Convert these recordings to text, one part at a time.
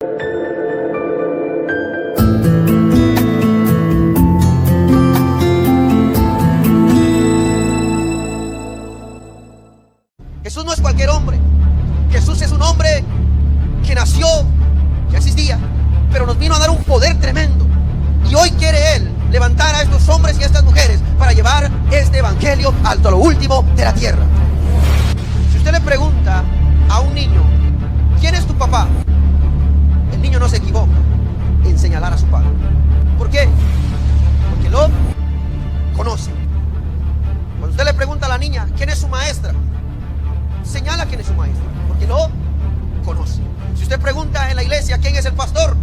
Jesús no es cualquier hombre. Jesús es un hombre que nació, que existía, pero nos vino a dar un poder tremendo. Y hoy quiere Él levantar a estos hombres y a estas mujeres para llevar este evangelio hasta lo último de la tierra. Si usted le pregunta a un niño, ¿quién es tu papá?, el niño no se equivoca en señalar a su padre. ¿Por qué? Porque lo conoce. Cuando usted le pregunta a la niña, ¿quién es su maestra?, señala quién es su maestra, porque lo conoce. Si usted pregunta en la iglesia quién es el pastor,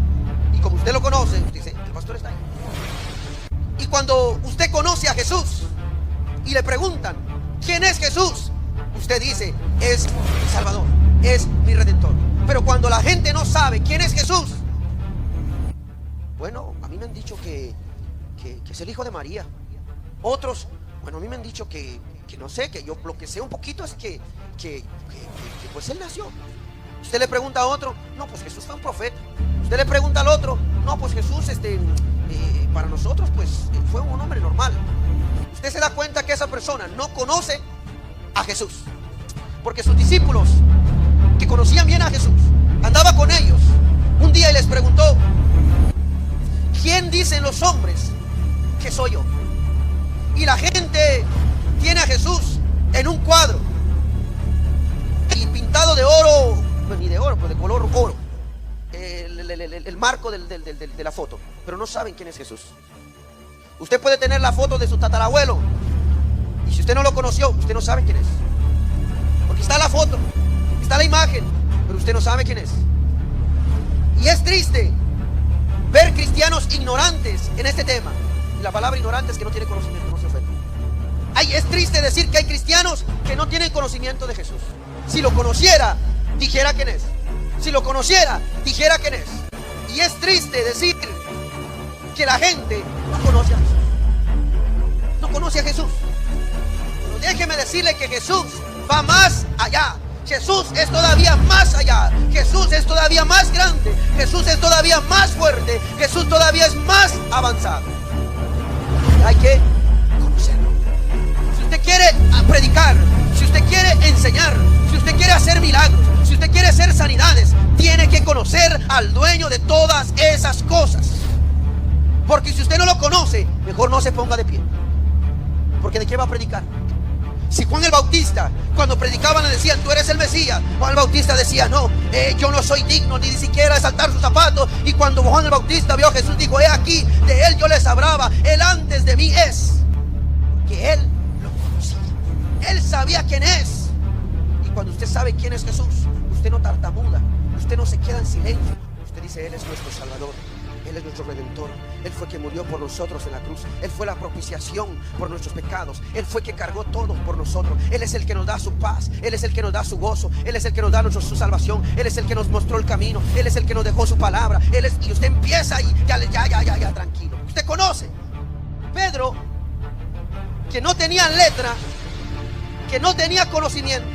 y como usted lo conoce, usted dice, el pastor está ahí. Y cuando usted conoce a Jesús y le preguntan quién es Jesús, usted dice, es mi Salvador, es mi Redentor. Pero cuando la gente no sabe quién es Jesús, bueno, a mí me han dicho que es el hijo de María. Otros, bueno, a mí me han dicho que no sé, que yo lo que sé un poquito es que pues él nació. Usted le pregunta a otro, no, pues Jesús fue un profeta. Usted le pregunta al otro, no, pues Jesús para nosotros pues fue un hombre normal. Usted se da cuenta que esa persona no conoce a Jesús, porque sus discípulos, que conocían bien a Jesús, andaba con ellos un día y les preguntó, ¿quién dicen los hombres que soy yo? Y la gente tiene a Jesús en un cuadro y pintado de oro, no, ni de oro, pues de color oro, el marco de la foto, pero no saben quién es Jesús. Usted puede tener la foto de su tatarabuelo y si usted no lo conoció, usted no sabe quién es, porque está la foto, está la imagen, pero usted no sabe quién es. Y es triste ver cristianos ignorantes en este tema. Y la palabra ignorante es que no tiene conocimiento, no se ofende. Es triste decir que hay cristianos que no tienen conocimiento de Jesús. Si lo conociera, dijera quién es. Si lo conociera, dijera quién es. Y es triste decir que la gente no conoce a Jesús. No conoce a Jesús. Pero déjeme decirle que Jesús va más allá. Jesús es todavía más allá. Jesús es todavía más grande. Jesús es todavía más fuerte. Jesús todavía es más avanzado. Hay que conocerlo. Si usted quiere predicar, si usted quiere enseñar, si usted quiere hacer milagros, si usted quiere hacer sanidades, tiene que conocer al dueño de todas esas cosas. Porque si usted no lo conoce, mejor no se ponga de pie. Porque ¿de qué va a predicar? Si Juan el Bautista, cuando predicaban le decían, tú eres el Mesías, Juan el Bautista decía, no, yo no soy digno ni siquiera de saltar sus zapatos. Y cuando Juan el Bautista vio a Jesús, dijo, he aquí, de él yo les hablaba, él antes de mí es. Que él lo conocía, él sabía quién es. Y cuando usted sabe quién es Jesús, usted no tartamuda, usted no se queda en silencio. Usted dice, él es nuestro Salvador, él es nuestro Redentor. Él fue quien murió por nosotros en la cruz. Él fue la propiciación por nuestros pecados. Él fue que cargó todo por nosotros. Él es el que nos da su paz. Él es el que nos da su gozo. Él es el que nos da su salvación. Él es el que nos mostró el camino. Él es el que nos dejó su palabra. Y usted empieza y ya, tranquilo. Usted conoce. Pedro, que no tenía letra, que no tenía conocimiento,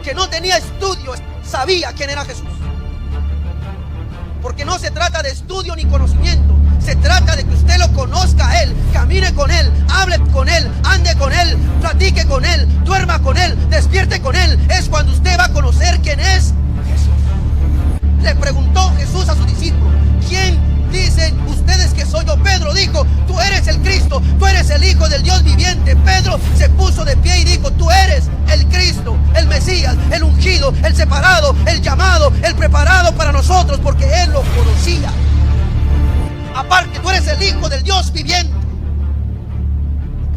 que no tenía estudio, sabía quién era Jesús. Porque no se trata de estudio ni conocimiento. Se trata de que usted lo conozca a Él, camine con Él, hable con Él, ande con Él, platique con Él, duerma con Él, despierte con Él. Es cuando usted va a conocer quién es Jesús. Le preguntó Jesús a sus discípulos, ¿quién dicen ustedes que soy yo? Pedro dijo, tú eres el Cristo, tú eres el Hijo del Dios viviente. Pedro se puso de pie y dijo, tú eres el Cristo, el Mesías, el ungido, el separado, el llamado, el preparado para nosotros, porque Él lo conocía. Aparte, tú eres el Hijo del Dios viviente.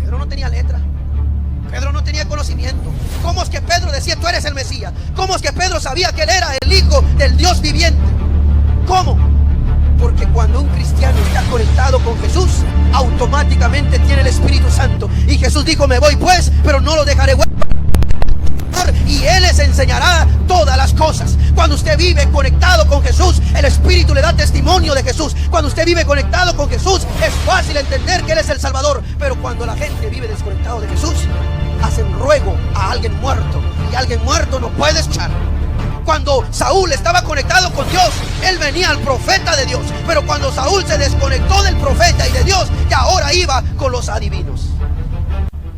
Pedro no tenía letra. Pedro no tenía conocimiento. ¿Cómo es que Pedro decía, tú eres el Mesías? ¿Cómo es que Pedro sabía que Él era el Hijo del Dios viviente? ¿Cómo? Porque cuando un cristiano está conectado con Jesús, automáticamente tiene el Espíritu Santo. Y Jesús dijo, me voy pues, pero no lo dejaré huérfano. Y Él les enseñará todas las cosas. Cuando usted vive conectado con Jesús, el Espíritu le da testimonio de Jesús. Cuando usted vive conectado con Jesús, es fácil entender que Él es el Salvador. Pero cuando la gente vive desconectado de Jesús, hacen ruego a alguien muerto, y alguien muerto no puede echar. Cuando Saúl estaba conectado con Dios, él venía al profeta de Dios. Pero cuando Saúl se desconectó del profeta y de Dios, y ahora iba con los adivinos,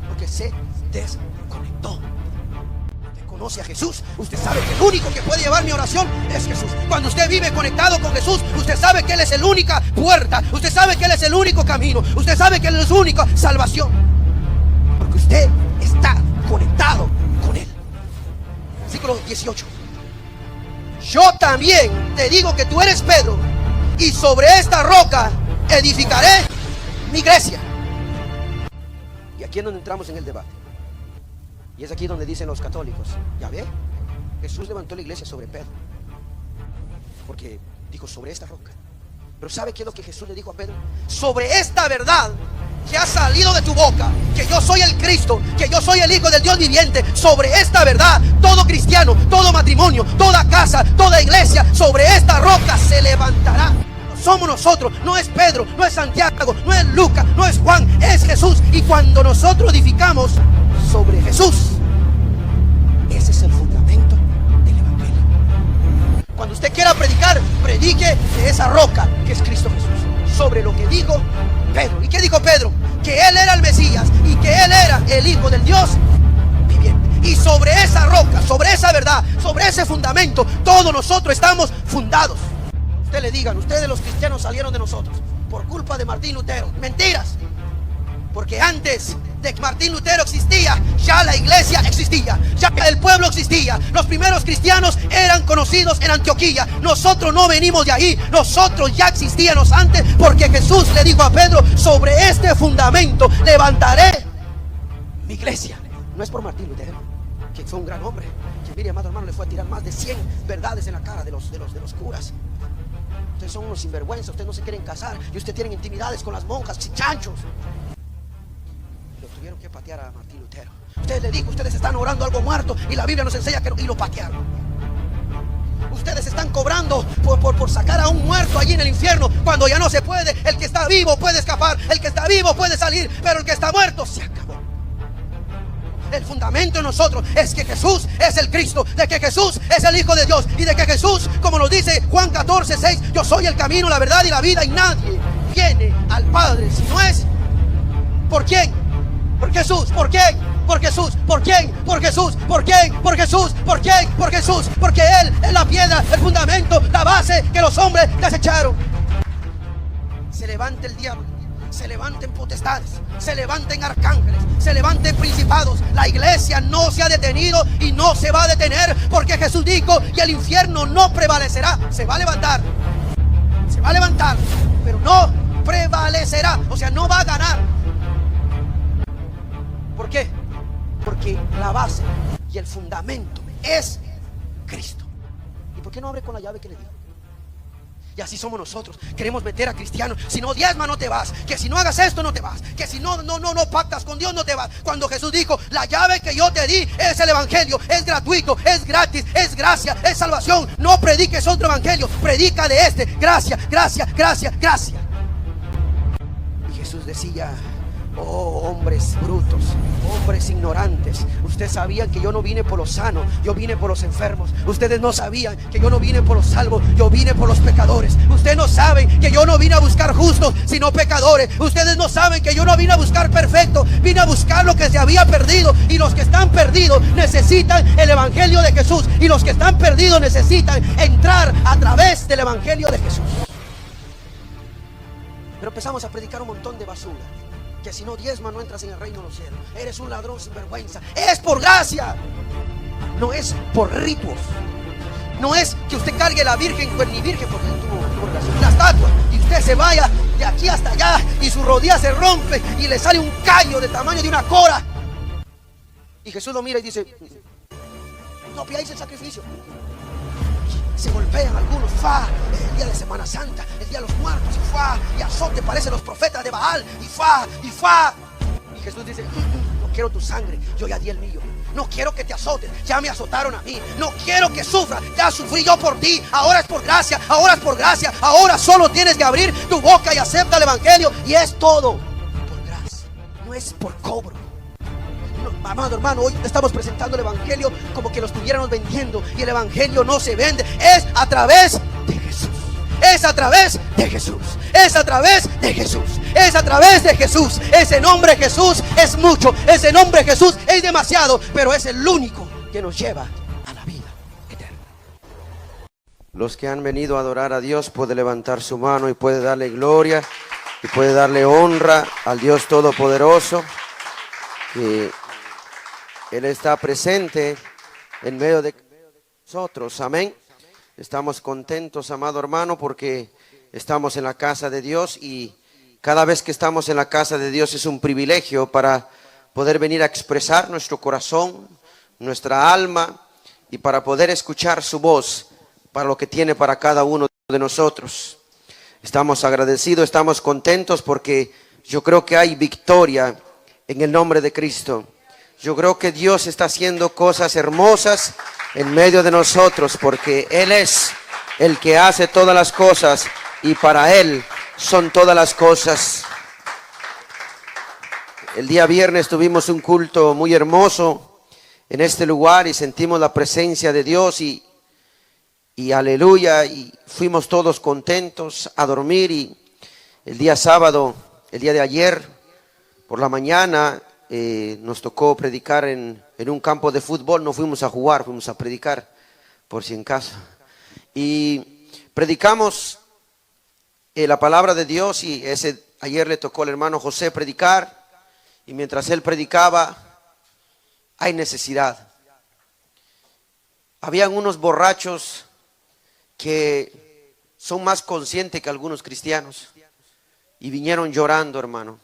porque se desconectó. Usted conoce a Jesús, usted sabe que el único que puede llevar mi oración es Jesús. Cuando usted vive conectado con Jesús, usted sabe que Él es la única puerta, usted sabe que Él es el único camino, usted sabe que Él es la única salvación, porque usted está conectado con Él. Versículo 18. Yo también te digo que tú eres Pedro, y sobre esta roca edificaré mi iglesia. Y aquí es donde entramos en el debate. Y es aquí donde dicen los católicos: ya ve, Jesús levantó la iglesia sobre Pedro, porque dijo sobre esta roca. Pero ¿sabe qué es lo que Jesús le dijo a Pedro? Sobre esta verdad que ha salido de tu boca, que yo soy el Cristo, que yo soy el Hijo del Dios viviente, sobre esta verdad todo cristiano, todo matrimonio, toda casa, toda iglesia, sobre esta roca se levantará. Somos nosotros, no es Pedro, no es Santiago, no es Lucas, no es Juan, es Jesús. Y cuando nosotros edificamos sobre Jesús, ese es el fundamento del evangelio. Cuando usted quiera predicar, predique de esa roca que es Cristo Jesús, sobre lo que dijo Pedro. ¿Y qué dijo Pedro? Que él era el Mesías y que él era el Hijo del Dios viviente. Y sobre esa roca, sobre esa verdad, sobre ese fundamento, todos nosotros estamos fundados. Usted le digan: ustedes los cristianos salieron de nosotros por culpa de Martín Lutero. Mentiras. Porque antes de que Martín Lutero existía, ya la iglesia existía, ya el pueblo existía. Los primeros cristianos eran conocidos en Antioquía. Nosotros no venimos de ahí, nosotros ya existíamos antes, porque Jesús le dijo a Pedro: sobre este fundamento levantaré mi iglesia. No es por Martín Lutero, que fue un gran hombre, que mire, amado hermano, le fue a tirar más de 100 verdades en la cara de los curas. Ustedes son unos sinvergüenzas, ustedes no se quieren casar y ustedes tienen intimidades con las monjas, chanchos. Tuvieron que patear a Martín Lutero. Ustedes le dijo: ustedes están orando algo muerto, y la Biblia nos enseña que no, y lo patearon. Ustedes están cobrando por sacar a un muerto allí en el infierno, cuando ya no se puede. El que está vivo puede escapar, el que está vivo puede salir, pero el que está muerto se acabó. El fundamento en nosotros es que Jesús es el Cristo, de que Jesús es el Hijo de Dios, y de que Jesús, como nos dice Juan 14:6, yo soy el camino, la verdad y la vida, y nadie viene al Padre si no es ¿por quién? Por Jesús. ¿Por quién? Por Jesús. ¿Por quién? Por Jesús. ¿Por quién? Por Jesús. ¿Por quién? Por Jesús. Porque Él es la piedra, el fundamento, la base que los hombres desecharon. Se levanta el diablo, se levanten potestades, se levanten arcángeles, se levanten principados. La iglesia no se ha detenido y no se va a detener, porque Jesús dijo: y el infierno no prevalecerá. Se va a levantar, pero no prevalecerá, o sea, no va a ganar. ¿Por qué? Porque la base y el fundamento es Cristo. ¿Y por qué no abre con la llave que le digo? Y así somos nosotros. Queremos meter a cristianos: si no diezma no te vas, que si no hagas esto no te vas, que si no pactas con Dios no te vas. Cuando Jesús dijo: la llave que yo te di es el evangelio, es gratuito, es gratis, es gracia, es salvación. No prediques otro evangelio, predica de este: gracia, gracia, gracia, gracia. Y Jesús decía: oh, hombres brutos, hombres ignorantes, ustedes sabían que yo no vine por los sanos, yo vine por los enfermos. Ustedes no sabían que yo no vine por los salvos, yo vine por los pecadores. Ustedes no saben que yo no vine a buscar justos, sino pecadores. Ustedes no saben que yo no vine a buscar perfecto, vine a buscar lo que se había perdido. Y los que están perdidos necesitan el evangelio de Jesús, y los que están perdidos necesitan entrar a través del evangelio de Jesús. Pero empezamos a predicar un montón de basura: que si no diezma no entras en el reino de los cielos, eres un ladrón sin vergüenza. Es por gracia, no es por ritos. No es que usted cargue la virgen, pues ni virgen, porque tuvo la estatua, y usted se vaya de aquí hasta allá y su rodilla se rompe y le sale un callo del tamaño de una cora, y Jesús lo mira y dice: no pidáis el sacrificio. Se golpean algunos, el día de Semana Santa, el día de los muertos, y azote, parecen los profetas de Baal, y Jesús dice: no quiero tu sangre, yo ya di el mío. No quiero que te azotes, ya me azotaron a mí. No quiero que sufras, ya sufrí yo por ti. Ahora es por gracia, ahora es por gracia. Ahora solo tienes que abrir tu boca y acepta el evangelio, y es todo por gracia, no es por cobro. Amado hermano, hoy estamos presentando el evangelio como que lo estuviéramos vendiendo, y el evangelio no se vende, es a través de Jesús. Es a través de Jesús. Es a través de Jesús. Es a través de Jesús. Ese nombre Jesús es mucho. Ese nombre Jesús es demasiado, pero es el único que nos lleva a la vida eterna. Los que han venido a adorar a Dios puede levantar su mano y puede darle gloria y puede darle honra al Dios Todopoderoso, que Él está presente en medio de nosotros. Amén. Estamos contentos, amado hermano, porque estamos en la casa de Dios, y cada vez que estamos en la casa de Dios es un privilegio para poder venir a expresar nuestro corazón, nuestra alma, y para poder escuchar su voz para lo que tiene para cada uno de nosotros. Estamos agradecidos, estamos contentos, porque yo creo que hay victoria en el nombre de Cristo. Yo creo que Dios está haciendo cosas hermosas en medio de nosotros, porque Él es el que hace todas las cosas, y para Él son todas las cosas. El día viernes tuvimos un culto muy hermoso en este lugar y sentimos la presencia de Dios, y aleluya, y fuimos todos contentos a dormir. Y el día sábado, el día de ayer por la mañana, nos tocó predicar en un campo de fútbol. No fuimos a jugar, fuimos a predicar, por si en caso. Y predicamos la palabra de Dios, y ayer le tocó al hermano José predicar, y mientras él predicaba, hay necesidad. Habían unos borrachos que son más conscientes que algunos cristianos, y vinieron llorando, hermano,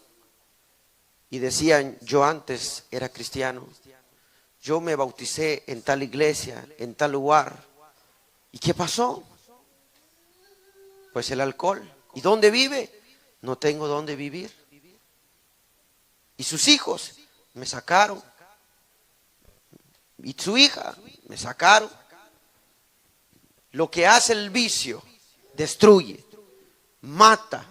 y decían: yo antes era cristiano, yo me bauticé en tal iglesia, en tal lugar. ¿Y qué pasó? Pues el alcohol. ¿Y dónde vive? No tengo dónde vivir. Y sus hijos me sacaron, y su hija me sacaron. Lo que hace el vicio: destruye, mata,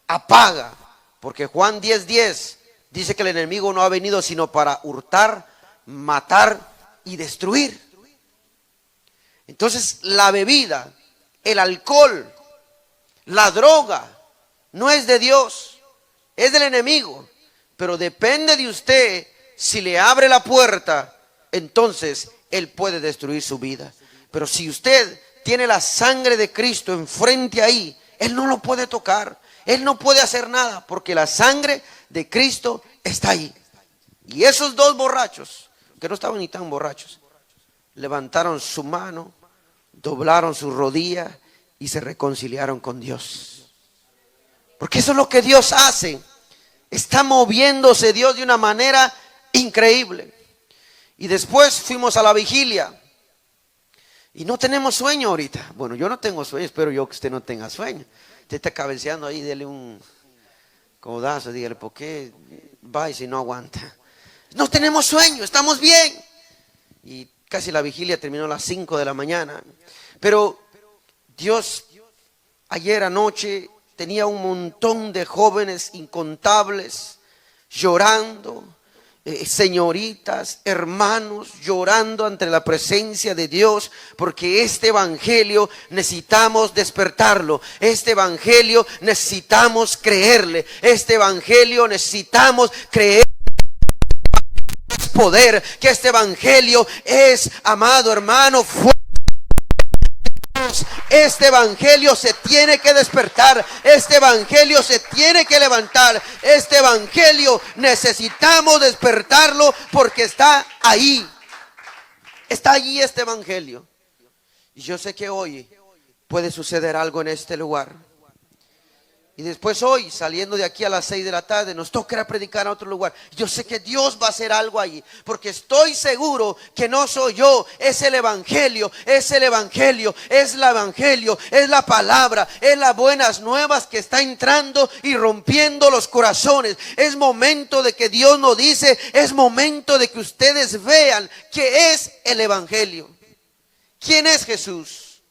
apaga. Porque Juan 10:10 dice que el enemigo no ha venido sino para hurtar, matar y destruir. Entonces la bebida, el alcohol, la droga no es de Dios, es del enemigo. Pero depende de usted. Si le abre la puerta, entonces él puede destruir su vida. Pero si usted tiene la sangre de Cristo enfrente ahí, él no lo puede tocar, él no puede hacer nada, porque la sangre de Cristo está ahí. Y esos dos borrachos, que no estaban ni tan borrachos, levantaron su mano, doblaron su rodilla y se reconciliaron con Dios. Porque eso es lo que Dios hace. Está moviéndose Dios de una manera increíble. Y después fuimos a la vigilia. Y no tenemos sueño ahorita. Bueno, yo no tengo sueño, espero yo que usted no tenga sueño. Usted está cabeceando ahí, dele un codazo, dígale: ¿por qué va y si no aguanta? No tenemos sueño, estamos bien. Y casi la vigilia terminó a las 5 de la mañana. Pero Dios, ayer anoche, tenía un montón de jóvenes incontables llorando, señoritas, hermanos llorando ante la presencia de Dios, porque este evangelio necesitamos despertarlo, este evangelio necesitamos creerle, este evangelio necesitamos creer poder, que este evangelio es, amado hermano, este evangelio se tiene que despertar, este evangelio se tiene que levantar, este evangelio necesitamos despertarlo, porque está ahí, está allí este evangelio. Y yo sé que hoy puede suceder algo en este lugar. Y después hoy, saliendo de aquí a las 6 de la tarde, nos tocará predicar a otro lugar. Yo sé que Dios va a hacer algo allí, porque estoy seguro que no soy yo, es el evangelio, es el evangelio, es el evangelio, es la palabra, es las buenas nuevas que está entrando y rompiendo los corazones. Es momento de que Dios nos dice, es momento de que ustedes vean qué es el evangelio. ¿Quién es Jesús?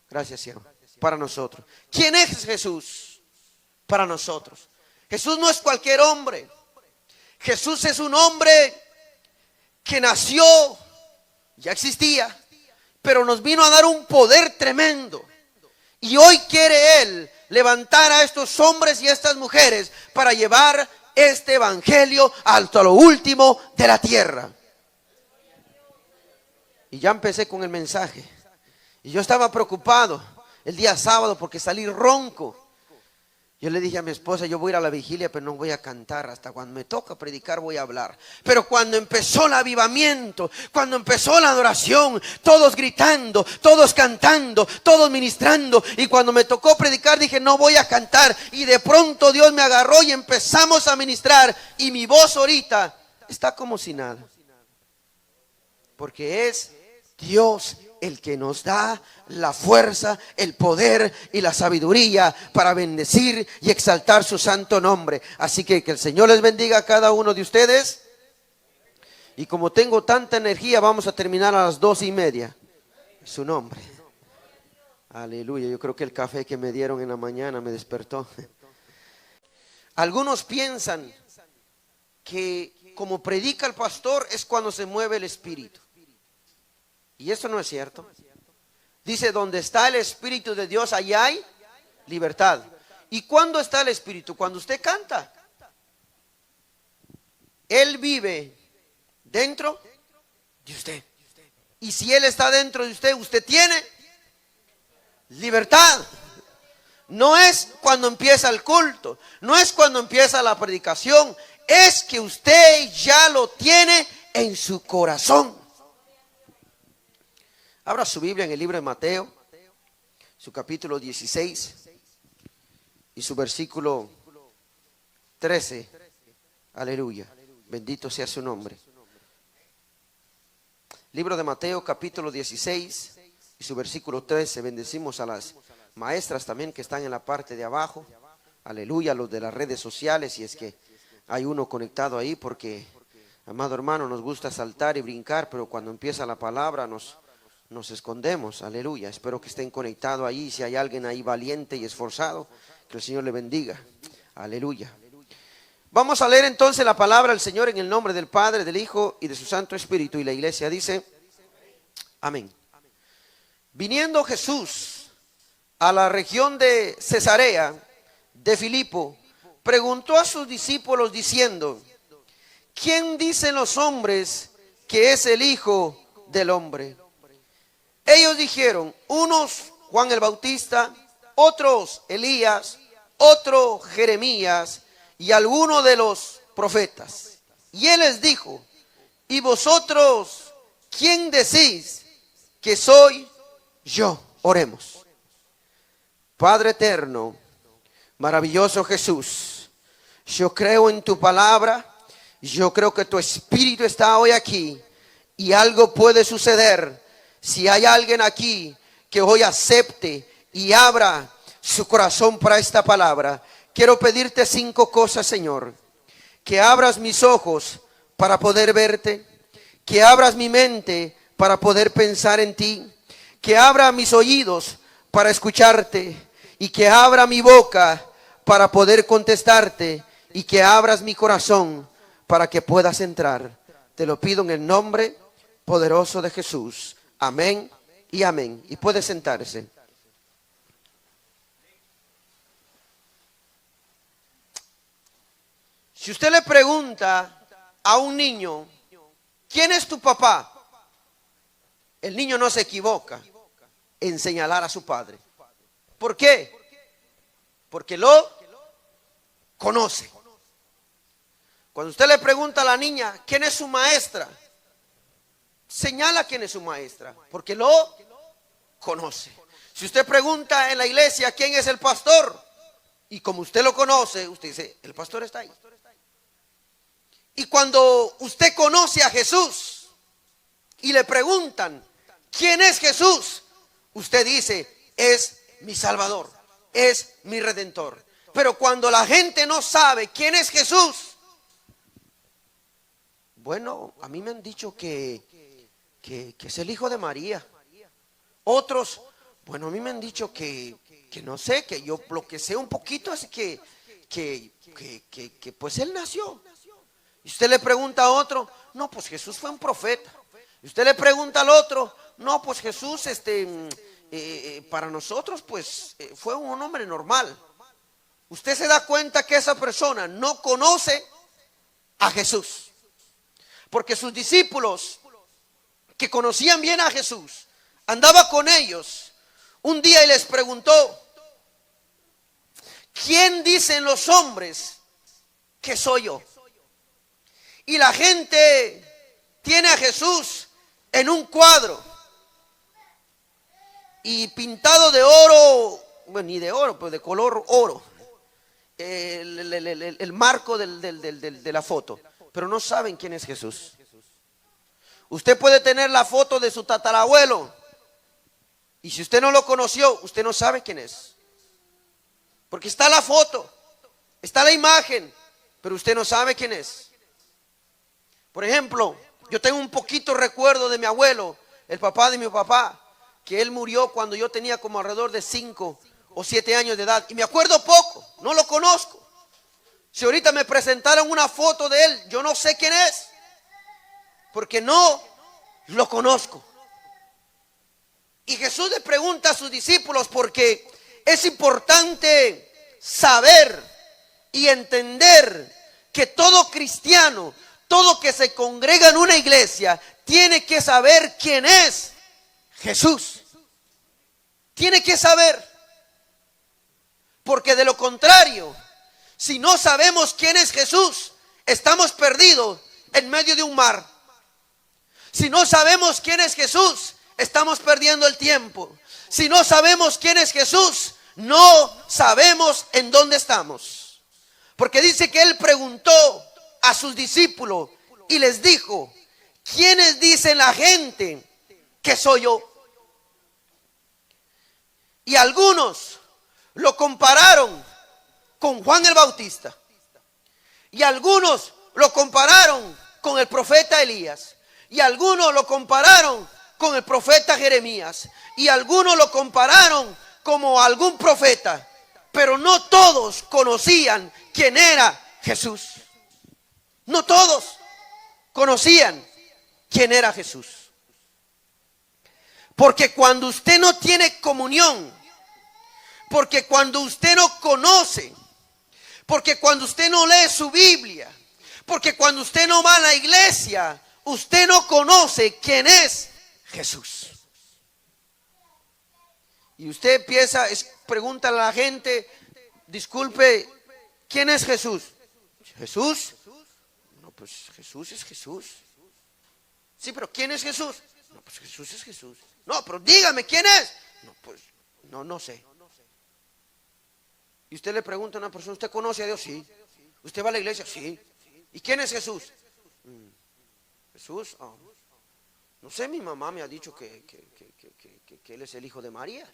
Gracias, siervo. Para nosotros. ¿Quién es Jesús? Para nosotros. Jesús no es cualquier hombre. Jesús es un hombre que nació, ya existía, pero nos vino a dar un poder tremendo. Y hoy quiere Él levantar a estos hombres y a estas mujeres para llevar este evangelio hasta lo último de la tierra. Y ya empecé con el mensaje. Y yo estaba preocupado el día sábado porque salí ronco. Yo le dije a mi esposa, yo voy a ir a la vigilia, pero no voy a cantar. Hasta cuando me toca predicar voy a hablar. Pero cuando empezó el avivamiento, cuando empezó la adoración, todos gritando, todos cantando, todos ministrando. Y cuando me tocó predicar dije, no voy a cantar. Y de pronto Dios me agarró y empezamos a ministrar. Y mi voz ahorita está como si nada. Porque es Dios el que nos da la fuerza, el poder y la sabiduría para bendecir y exaltar su santo nombre. Así que el Señor les bendiga a cada uno de ustedes. Y como tengo tanta energía, vamos a terminar a las 2:30. Su nombre. Aleluya. Yo creo que el café que me dieron en la mañana me despertó. Algunos piensan que como predica el pastor es cuando se mueve el espíritu. Y eso no es cierto. Dice, donde está el Espíritu de Dios, allá hay libertad. ¿Y cuándo está el Espíritu? Cuando usted canta. Él vive dentro de usted. Y si Él está dentro de usted, usted tiene libertad. No es cuando empieza el culto, no es cuando empieza la predicación, es que usted ya lo tiene en su corazón. Abra su Biblia en el libro de Mateo, su capítulo 16 y su versículo 13. Aleluya. Bendito sea su nombre. Libro de Mateo, capítulo 16 y su versículo 13. Bendecimos a las maestras también que están en la parte de abajo. Aleluya, los de las redes sociales, si es que hay uno conectado ahí, porque, amado hermano, nos gusta saltar y brincar, pero cuando empieza la palabra nos escondemos. Aleluya. Espero que estén conectados ahí. Si hay alguien ahí valiente y esforzado, que el Señor le bendiga. Aleluya. Vamos a leer entonces la palabra del Señor en el nombre del Padre, del Hijo y de su Santo Espíritu. Y la iglesia dice, amén. Viniendo Jesús a la región de Cesarea de Filipo, preguntó a sus discípulos diciendo, ¿quién dicen los hombres que es el Hijo del Hombre? Ellos dijeron, unos Juan el Bautista, otros Elías, otro Jeremías y alguno de los profetas. Y él les dijo, ¿y vosotros quién decís que soy yo? Oremos. Padre eterno, maravilloso Jesús, yo creo en tu palabra, yo creo que tu Espíritu está hoy aquí y algo puede suceder. Si hay alguien aquí que hoy acepte y abra su corazón para esta palabra, quiero pedirte 5 cosas, Señor. Que abras mis ojos para poder verte, que abras mi mente para poder pensar en ti, que abra mis oídos para escucharte y que abra mi boca para poder contestarte y que abras mi corazón para que puedas entrar. Te lo pido en el nombre poderoso de Jesús. Amén y amén. Y puede sentarse. Si usted le pregunta a un niño, ¿quién es tu papá? El niño no se equivoca en señalar a su padre. ¿Por qué? Porque lo conoce. Cuando usted le pregunta a la niña, ¿quién es su maestra? Señala quién es su maestra, porque lo conoce. Si usted pregunta en la iglesia quién es el pastor, y como usted lo conoce, usted dice, el pastor está ahí. Y cuando usted conoce a Jesús y le preguntan, ¿quién es Jesús? Usted dice, es mi Salvador, es mi Redentor. Pero cuando la gente no sabe quién es Jesús, bueno, a mí me han dicho que es el hijo de María. Otros, bueno, a mí me han dicho que no sé, que yo lo que sé un poquito es que pues él nació. Y usted le pregunta a otro, no, pues Jesús fue un profeta. Y usted le pregunta al otro, no, pues Jesús, para nosotros, pues fue un hombre normal. Usted se da cuenta que esa persona no conoce a Jesús. Porque sus discípulos, que conocían bien a Jesús, andaba con ellos un día y les preguntó, ¿quién dicen los hombres que soy yo? Y la gente tiene a Jesús en un cuadro y pintado de oro, bueno, ni de oro, pero de color oro, el marco de la foto, pero no saben quién es Jesús. Usted puede tener la foto de su tatarabuelo y si usted no lo conoció, usted no sabe quién es, porque está la foto, está la imagen, pero usted no sabe quién es. Por ejemplo, yo tengo un poquito recuerdo de mi abuelo, el papá de mi papá, que él murió cuando yo tenía como alrededor de 5 o 7 años de edad. Y me acuerdo poco, no lo conozco. Si ahorita me presentaron una foto de él, yo no sé quién es, porque no lo conozco. Y Jesús le pregunta a sus discípulos, porque es importante saber y entender que todo cristiano, todo que se congrega en una iglesia, tiene que saber quién es Jesús. Tiene que saber. Porque de lo contrario, si no sabemos quién es Jesús, estamos perdidos en medio de un mar. Si no sabemos quién es Jesús, estamos perdiendo el tiempo. Si no sabemos quién es Jesús, no sabemos en dónde estamos. Porque dice que él preguntó a sus discípulos y les dijo, ¿quiénes dicen la gente que soy yo? Y algunos lo compararon con Juan el Bautista. Y algunos lo compararon con el profeta Elías. Y algunos lo compararon con el profeta Jeremías. Y algunos lo compararon como algún profeta. Pero no todos conocían quién era Jesús. No todos conocían quién era Jesús. Porque cuando usted no tiene comunión, porque cuando usted no conoce, porque cuando usted no lee su Biblia, porque cuando usted no va a la iglesia, usted no conoce quién es Jesús. Y usted empieza, pregunta a la gente, disculpe, ¿quién es Jesús? ¿Jesús? No, pues Jesús es Jesús. Sí, pero ¿quién es Jesús? No, pues Jesús es Jesús. No, pero dígame, ¿quién es? No, pues no sé. Y usted le pregunta a una persona, ¿usted conoce a Dios? Sí. ¿Usted va a la iglesia? Sí. ¿Y quién es Jesús? Jesús, no sé, mi mamá me ha dicho que él es el hijo de María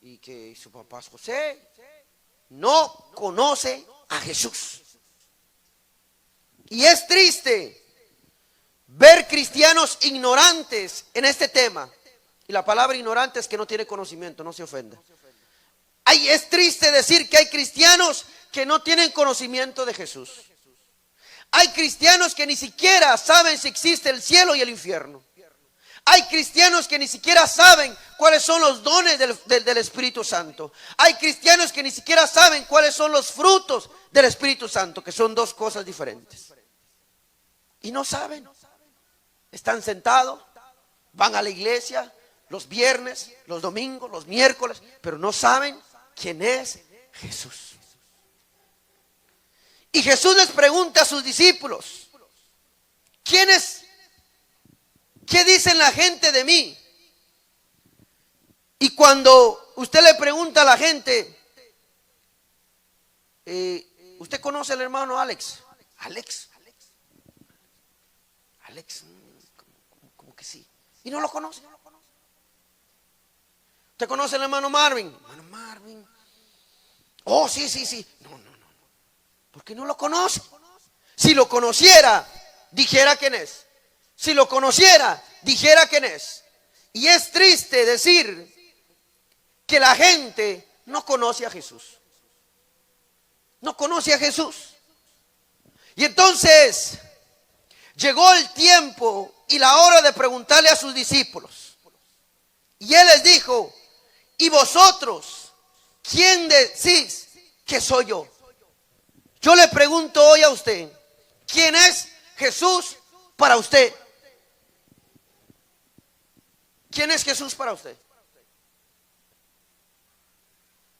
y que su papá es José. No conoce a Jesús. Y es triste ver cristianos ignorantes en este tema. Y la palabra ignorante es que no tiene conocimiento, no se ofenda. Es triste decir que hay cristianos que no tienen conocimiento de Jesús. Hay cristianos que ni siquiera saben si existe el cielo y el infierno. Hay cristianos que ni siquiera saben cuáles son los dones del Espíritu Santo. Hay cristianos que ni siquiera saben cuáles son los frutos del Espíritu Santo, que son dos cosas diferentes. Y no saben. Están sentados, van a la iglesia los viernes, los domingos, los miércoles, pero no saben quién es Jesús. Y Jesús les pregunta a sus discípulos, ¿qué dicen la gente de mí? Y cuando usted le pregunta a la gente, ¿usted conoce al hermano Alex? Alex, como que sí. Y no lo conoce. ¿Usted conoce al hermano Marvin? Hermano Marvin. Oh, sí. No. Porque no lo conoce. Si lo conociera, dijera quién es. Si lo conociera, dijera quién es. Y es triste decir que la gente no conoce a Jesús. No conoce a Jesús. Y entonces llegó el tiempo y la hora de preguntarle a sus discípulos. Y él les dijo: ¿y vosotros quién decís que soy yo? Yo le pregunto hoy a usted, ¿quién es Jesús para usted? ¿Quién es Jesús para usted?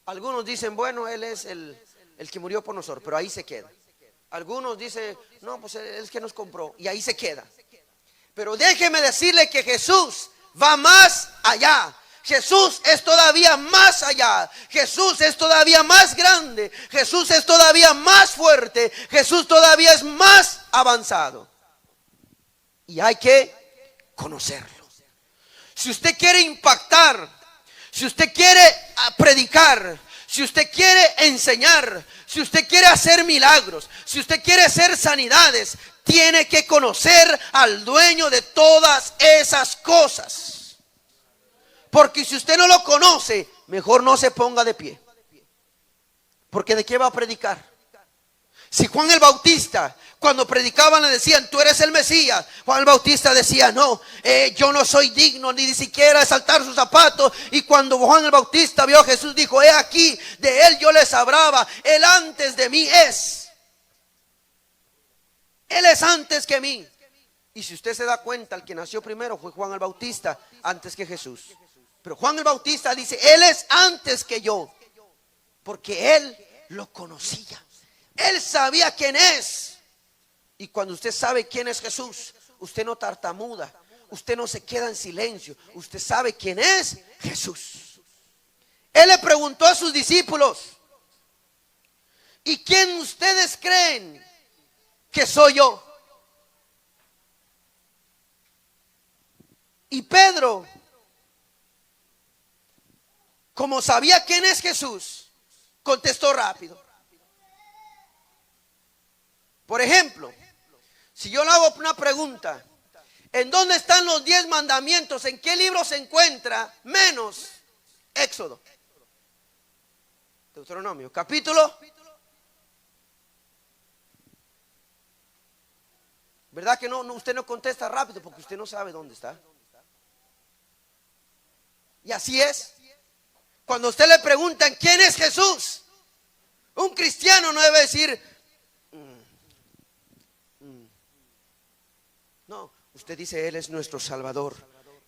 Algunos dicen, bueno, Él es el que murió por nosotros, pero ahí se queda. Algunos dicen, no, pues Él es el que nos compró, y ahí se queda. Pero déjeme decirle que Jesús va más allá. Jesús es todavía más allá. Jesús es todavía más grande. Jesús es todavía más fuerte. Jesús todavía es más avanzado. Y hay que conocerlo. Si usted quiere impactar, si usted quiere predicar, si usted quiere enseñar, si usted quiere hacer milagros, si usted quiere hacer sanidades, tiene que conocer al dueño de todas esas cosas. Porque si usted no lo conoce, mejor no se ponga de pie. Porque ¿de qué va a predicar? Si Juan el Bautista, cuando predicaban, le decían, tú eres el Mesías, Juan el Bautista decía, no, yo no soy digno ni siquiera de saltar sus zapatos. Y cuando Juan el Bautista vio a Jesús, dijo, he aquí, de él yo les hablaba, él antes de mí es. Él es antes que mí. Y si usted se da cuenta, el que nació primero fue Juan el Bautista antes que Jesús. Pero Juan el Bautista dice, él es antes que yo, porque él lo conocía. Él sabía quién es. Y cuando usted sabe quién es Jesús, usted no tartamuda, usted no se queda en silencio, usted sabe quién es Jesús. Él le preguntó a sus discípulos, ¿y quién ustedes creen que soy yo? Y Pedro, como sabía quién es Jesús, contestó rápido. Por ejemplo, si yo le hago una pregunta, ¿en dónde están los 10 mandamientos? ¿En qué libro se encuentra? Menos Éxodo, Deuteronomio, capítulo. ¿Verdad que no? Usted no contesta rápido porque usted no sabe dónde está. Y así es. Cuando usted le preguntan quién es Jesús, un cristiano no debe decir, no, usted dice, Él es nuestro Salvador,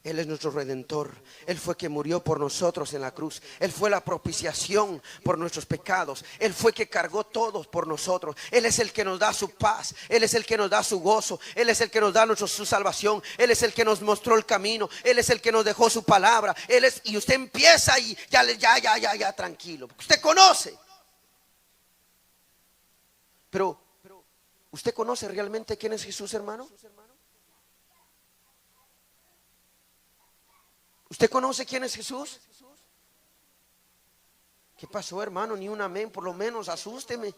Él es nuestro Redentor, Él fue que murió por nosotros en la cruz, Él fue la propiciación por nuestros pecados, Él fue que cargó todos por nosotros, Él es el que nos da su paz, Él es el que nos da su gozo, Él es el que nos da su salvación, Él es el que nos mostró el camino, Él es el que nos dejó su palabra, Él es, y usted empieza y ya, tranquilo, porque usted conoce. Pero, ¿usted conoce realmente quién es Jesús, hermano? ¿Usted conoce quién es Jesús? ¿Qué pasó, hermano? Ni un amén, por lo menos asústeme.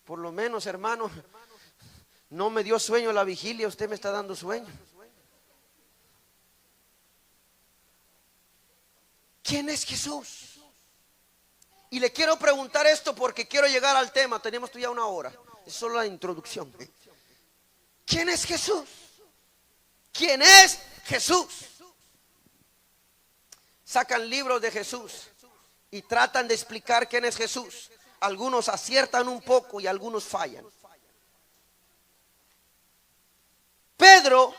Por lo menos, hermano, no me dio sueño la vigilia, usted me está dando sueño. ¿Quién es Jesús? Y le quiero preguntar esto porque quiero llegar al tema. Tenemos ya una hora. Es solo la introducción. ¿Quién es Jesús? ¿Quién es Jesús? Sacan libros de Jesús y tratan de explicar quién es Jesús. Algunos aciertan un poco y algunos fallan. Pedro,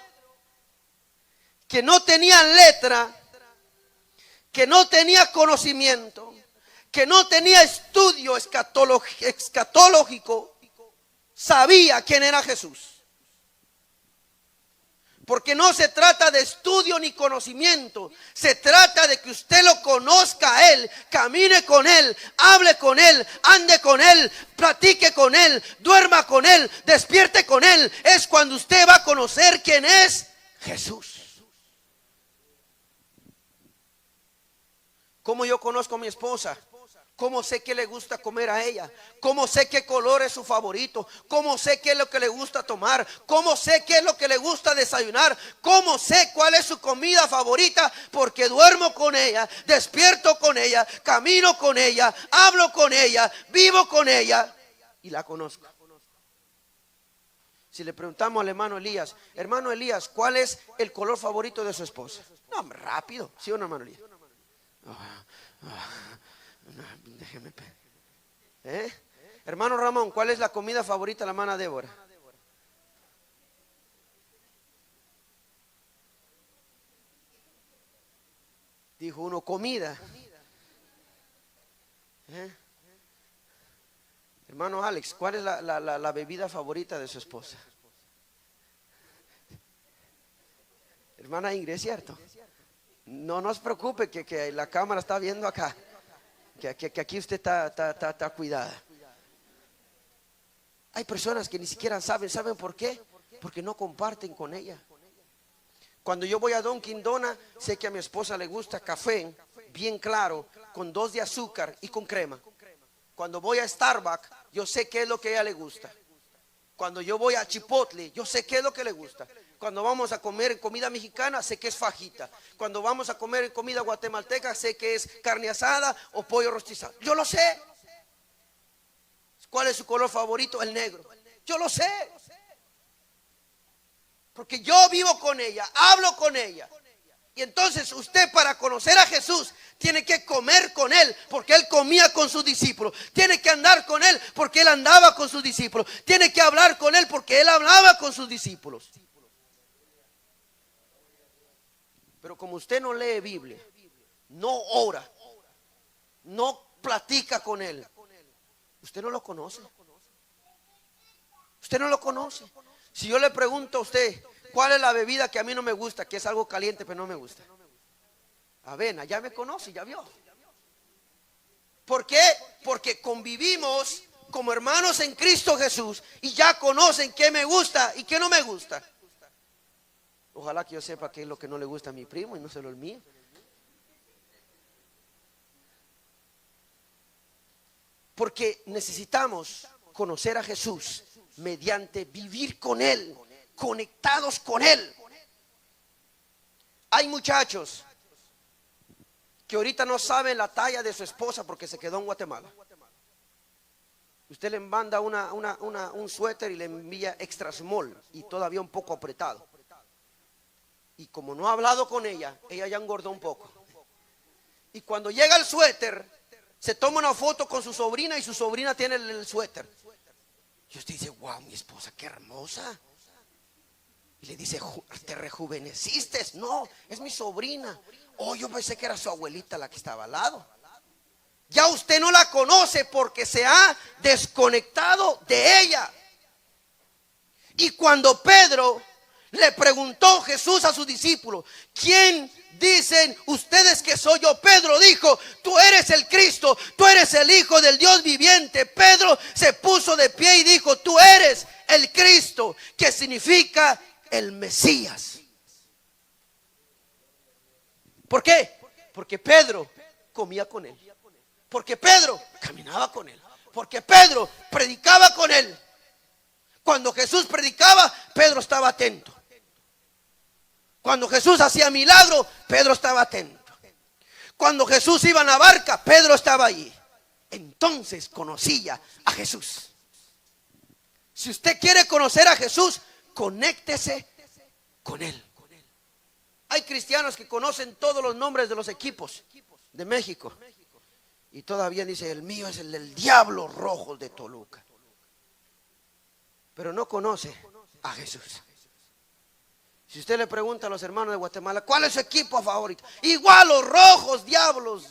que no tenía letra, que no tenía conocimiento, que no tenía estudio escatológico, sabía quién era Jesús. Porque no se trata de estudio ni conocimiento, se trata de que usted lo conozca a Él, camine con Él, hable con Él, ande con Él, platique con Él, duerma con Él, despierte con Él. Es cuando usted va a conocer quién es Jesús. ¿Cómo yo conozco a mi esposa? ¿Cómo sé qué le gusta comer a ella? ¿Cómo sé qué color es su favorito? ¿Cómo sé qué es lo que le gusta tomar? ¿Cómo sé qué es lo que le gusta desayunar? ¿Cómo sé cuál es su comida favorita? Porque duermo con ella, despierto con ella, camino con ella, hablo con ella, vivo con ella y la conozco. Si le preguntamos al hermano Elías, ¿cuál es el color favorito de su esposa? No, rápido, ¿sí o no, hermano Elías? Déjeme. Hermano Ramón, ¿cuál es la comida favorita de la hermana Débora? Dijo uno, comida. Hermano Alex, ¿cuál es la bebida favorita de su esposa? Hermana Ingrid, ¿es cierto? No se preocupe que la cámara está viendo acá. Que aquí usted está cuidada. Hay personas que ni siquiera ¿saben por qué? Porque no comparten con ella. Cuando yo voy a Dunkin' Donuts, sé que a mi esposa le gusta café, bien claro, con 2 de azúcar y con crema. Cuando voy a Starbucks, yo sé qué es lo que a ella le gusta. Cuando yo voy a Chipotle, yo sé qué es lo que le gusta. Cuando vamos a comer comida mexicana, sé que es fajita. Cuando vamos a comer comida guatemalteca, sé que es carne asada o pollo rostizado. Yo lo sé. ¿Cuál es su color favorito? El negro. Yo lo sé. Porque yo vivo con ella, hablo con ella. Y entonces usted, para conocer a Jesús, tiene que comer con Él, porque Él comía con sus discípulos. Tiene que andar con Él, porque Él andaba con sus discípulos. Tiene que hablar con Él, porque Él hablaba con sus discípulos. Pero como usted no lee Biblia, no ora, no platica con Él, usted no lo conoce. Usted no lo conoce. Si yo le pregunto a usted, ¿cuál es la bebida que a mí no me gusta? Que es algo caliente pero no me gusta. Avena, ya me conoce, ya vio. ¿Por qué? Porque convivimos como hermanos en Cristo Jesús y ya conocen qué me gusta y qué no me gusta. Ojalá que yo sepa qué es lo que no le gusta a mi primo y no se lo mío. Porque necesitamos conocer a Jesús mediante vivir con Él, conectados con Él. Hay muchachos que ahorita no saben la talla de su esposa porque se quedó en Guatemala. Usted le manda un suéter y le envía extra small y todavía un poco apretado. Y como no ha hablado con ella, ella ya engordó un poco. Y cuando llega el suéter, se toma una foto con su sobrina y su sobrina tiene el suéter. Y usted dice, wow, mi esposa, qué hermosa. Y le dice, ¿te rejuveneciste? No, es mi sobrina. Oh, yo pensé que era su abuelita la que estaba al lado. Ya usted no la conoce porque se ha desconectado de ella. Y cuando Pedro le preguntó Jesús a sus discípulos, ¿quién dicen ustedes que soy yo? Pedro dijo, tú eres el Cristo, tú eres el Hijo del Dios viviente. Pedro se puso de pie y dijo, tú eres el Cristo, que significa el Mesías. ¿Por qué? Porque Pedro comía con él. Porque Pedro caminaba con él. Porque Pedro predicaba con él. Cuando Jesús predicaba, Pedro estaba atento. Cuando Jesús hacía milagro, Pedro estaba atento. Cuando Jesús iba en la barca, Pedro estaba allí. Entonces conocía a Jesús. Si usted quiere conocer a Jesús, conéctese con Él. Hay cristianos que conocen todos los nombres de los equipos de México y todavía dice, el mío es el del Diablo Rojo de Toluca. Pero no conoce a Jesús. Si usted le pregunta a los hermanos de Guatemala, ¿cuál es su equipo favorito? Igual los Rojos Diablos.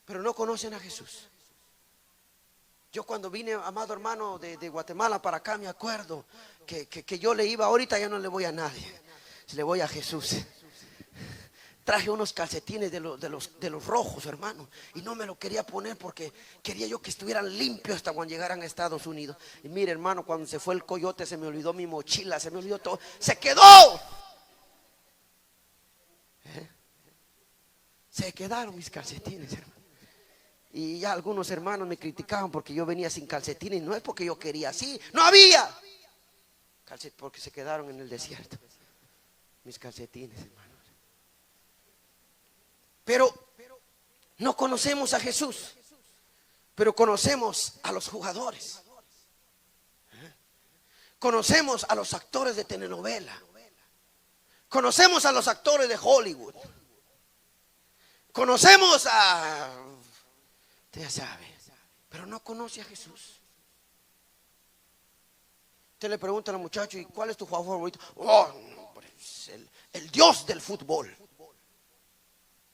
Pero no conocen a Jesús. Yo cuando vine, amado hermano, de Guatemala para acá, me acuerdo que yo le iba, ahorita ya no le voy a nadie, le voy a Jesús. Traje unos calcetines de los rojos, hermano, y no me lo quería poner porque quería yo que estuvieran limpios hasta cuando llegaran a Estados Unidos. Y mire, hermano, cuando se fue el coyote se me olvidó mi mochila, se me olvidó todo, se quedó. Se quedaron mis calcetines, hermano. Y ya algunos hermanos me criticaban porque yo venía sin calcetines. No es porque yo quería así, no había porque se quedaron en el desierto mis calcetines, hermanos. Pero no conocemos a Jesús, pero conocemos a los jugadores. Conocemos a los actores de telenovela. Conocemos a los actores de Hollywood. Conocemos a... Usted ya sabe, pero no conoce a Jesús. Usted le pregunta a los muchachos, ¿y cuál es tu jugador favorito? Oh, no, es el Dios del fútbol.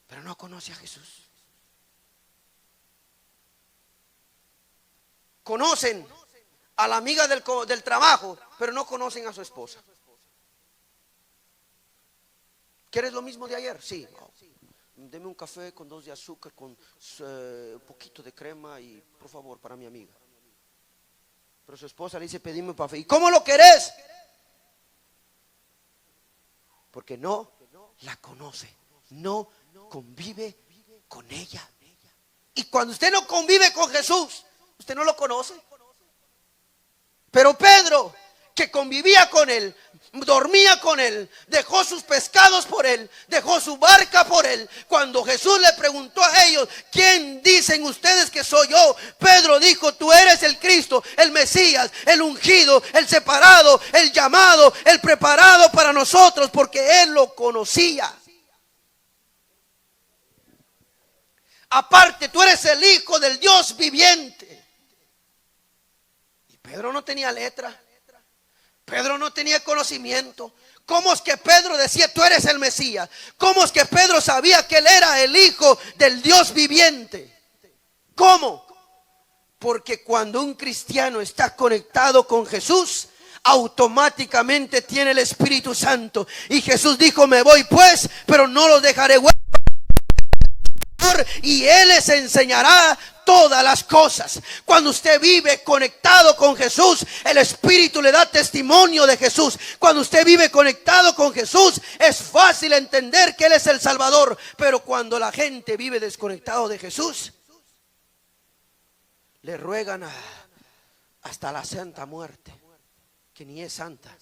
Pero no conoce a Jesús. Conocen a la amiga del trabajo, pero no conocen a su esposa. ¿Quieres lo mismo de ayer? Sí. Oh, deme un café con 2 de azúcar, con un poquito de crema y por favor para mi amiga. Pero su esposa le dice, pedime un café. ¿Y cómo lo querés? Porque no la conoce, no convive con ella. Y cuando usted no convive con Jesús, usted no lo conoce. Pero Pedro, que convivía con él, dormía con él, dejó sus pescados por él, dejó su barca por él. Cuando Jesús le preguntó a ellos, ¿quién dicen ustedes que soy yo? Pedro dijo, tú eres el Cristo, el Mesías, el ungido, el separado, el llamado, el preparado para nosotros, porque él lo conocía. Aparte, tú eres el Hijo del Dios viviente. Y Pedro no tenía letra. Pedro no tenía conocimiento. ¿Cómo es que Pedro decía, tú eres el Mesías? ¿Cómo es que Pedro sabía que él era el Hijo del Dios viviente? ¿Cómo? Porque cuando un cristiano está conectado con Jesús, automáticamente tiene el Espíritu Santo. Y Jesús dijo, me voy pues, pero no los dejaré huérfanos. Y Él les enseñará todas las cosas. Cuando usted vive conectado con Jesús, el Espíritu le da testimonio de Jesús. Cuando usted vive conectado con Jesús, es fácil entender que Él es el Salvador. Pero cuando la gente vive desconectado de Jesús, le ruegan hasta la santa muerte, que ni es santa.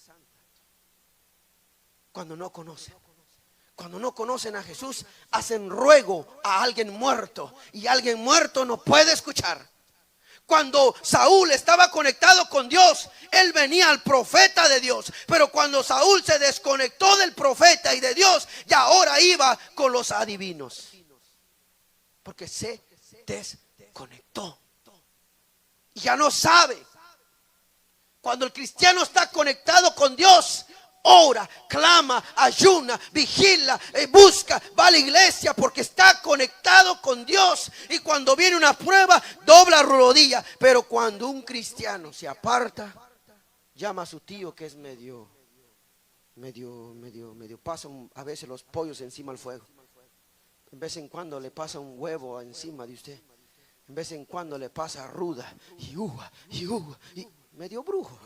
Cuando no conocen. Cuando no conocen a Jesús, hacen ruego a alguien muerto. Y alguien muerto no puede escuchar. Cuando Saúl estaba conectado con Dios, él venía al profeta de Dios. Pero cuando Saúl se desconectó del profeta y de Dios, ya ahora iba con los adivinos. Porque se desconectó. Y ya no sabe. Cuando el cristiano está conectado con Dios, ora, clama, ayuna, vigila, busca, va a la iglesia porque está conectado con Dios. Y cuando viene una prueba, dobla rodilla. Pero cuando un cristiano se aparta, llama a su tío que es medio pasa a veces los pollos encima del fuego. En vez en cuando le pasa un huevo encima de usted. En vez en cuando le pasa ruda y medio brujo.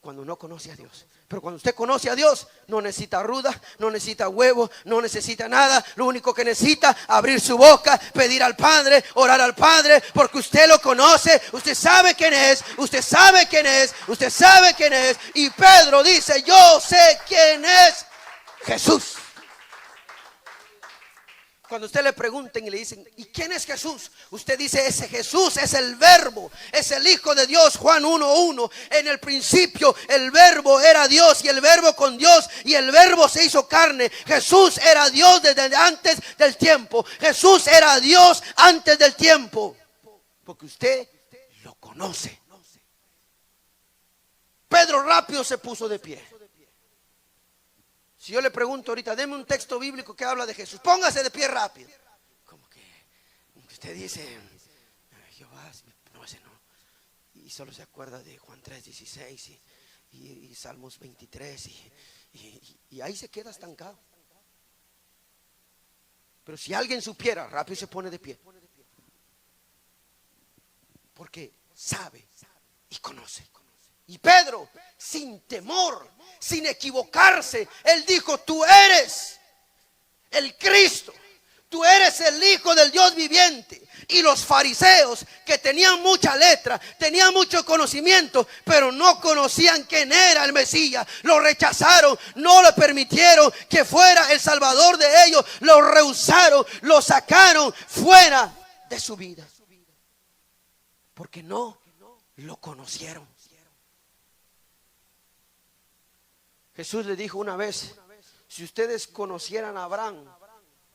Cuando no conoce a Dios. Pero cuando usted conoce a Dios, no necesita ruda, no necesita huevo, no necesita nada. Lo único que necesita, abrir su boca, pedir al Padre, orar al Padre, porque usted lo conoce, usted sabe quién es, usted sabe quién es, usted sabe quién es. Y Pedro dice, yo sé quién es Jesús. Cuando usted le pregunten y le dicen, ¿y quién es Jesús? Usted dice, ese Jesús es el verbo, es el Hijo de Dios. Juan 1:1. En el principio el verbo era Dios y el verbo con Dios y el verbo se hizo carne. Jesús era Dios desde antes del tiempo. Jesús era Dios antes del tiempo. Porque usted lo conoce. Pedro rápido se puso de pie. Si yo le pregunto ahorita, deme un texto bíblico que habla de Jesús, póngase de pie rápido. Como que usted dice, Jehová, no, ese no. Y solo se acuerda de Juan 3:16 y Salmos 23 y ahí se queda estancado. Pero si alguien supiera, rápido se pone de pie. Porque sabe y conoce. Y Pedro, sin temor, sin equivocarse, él dijo, tú eres el Cristo, tú eres el Hijo del Dios viviente. Y los fariseos, que tenían mucha letra, tenían mucho conocimiento, pero no conocían quién era el Mesías, lo rechazaron, no le permitieron que fuera el Salvador de ellos, lo rehusaron, lo sacaron fuera de su vida, porque no lo conocieron. Jesús le dijo una vez: si ustedes conocieran a Abraham,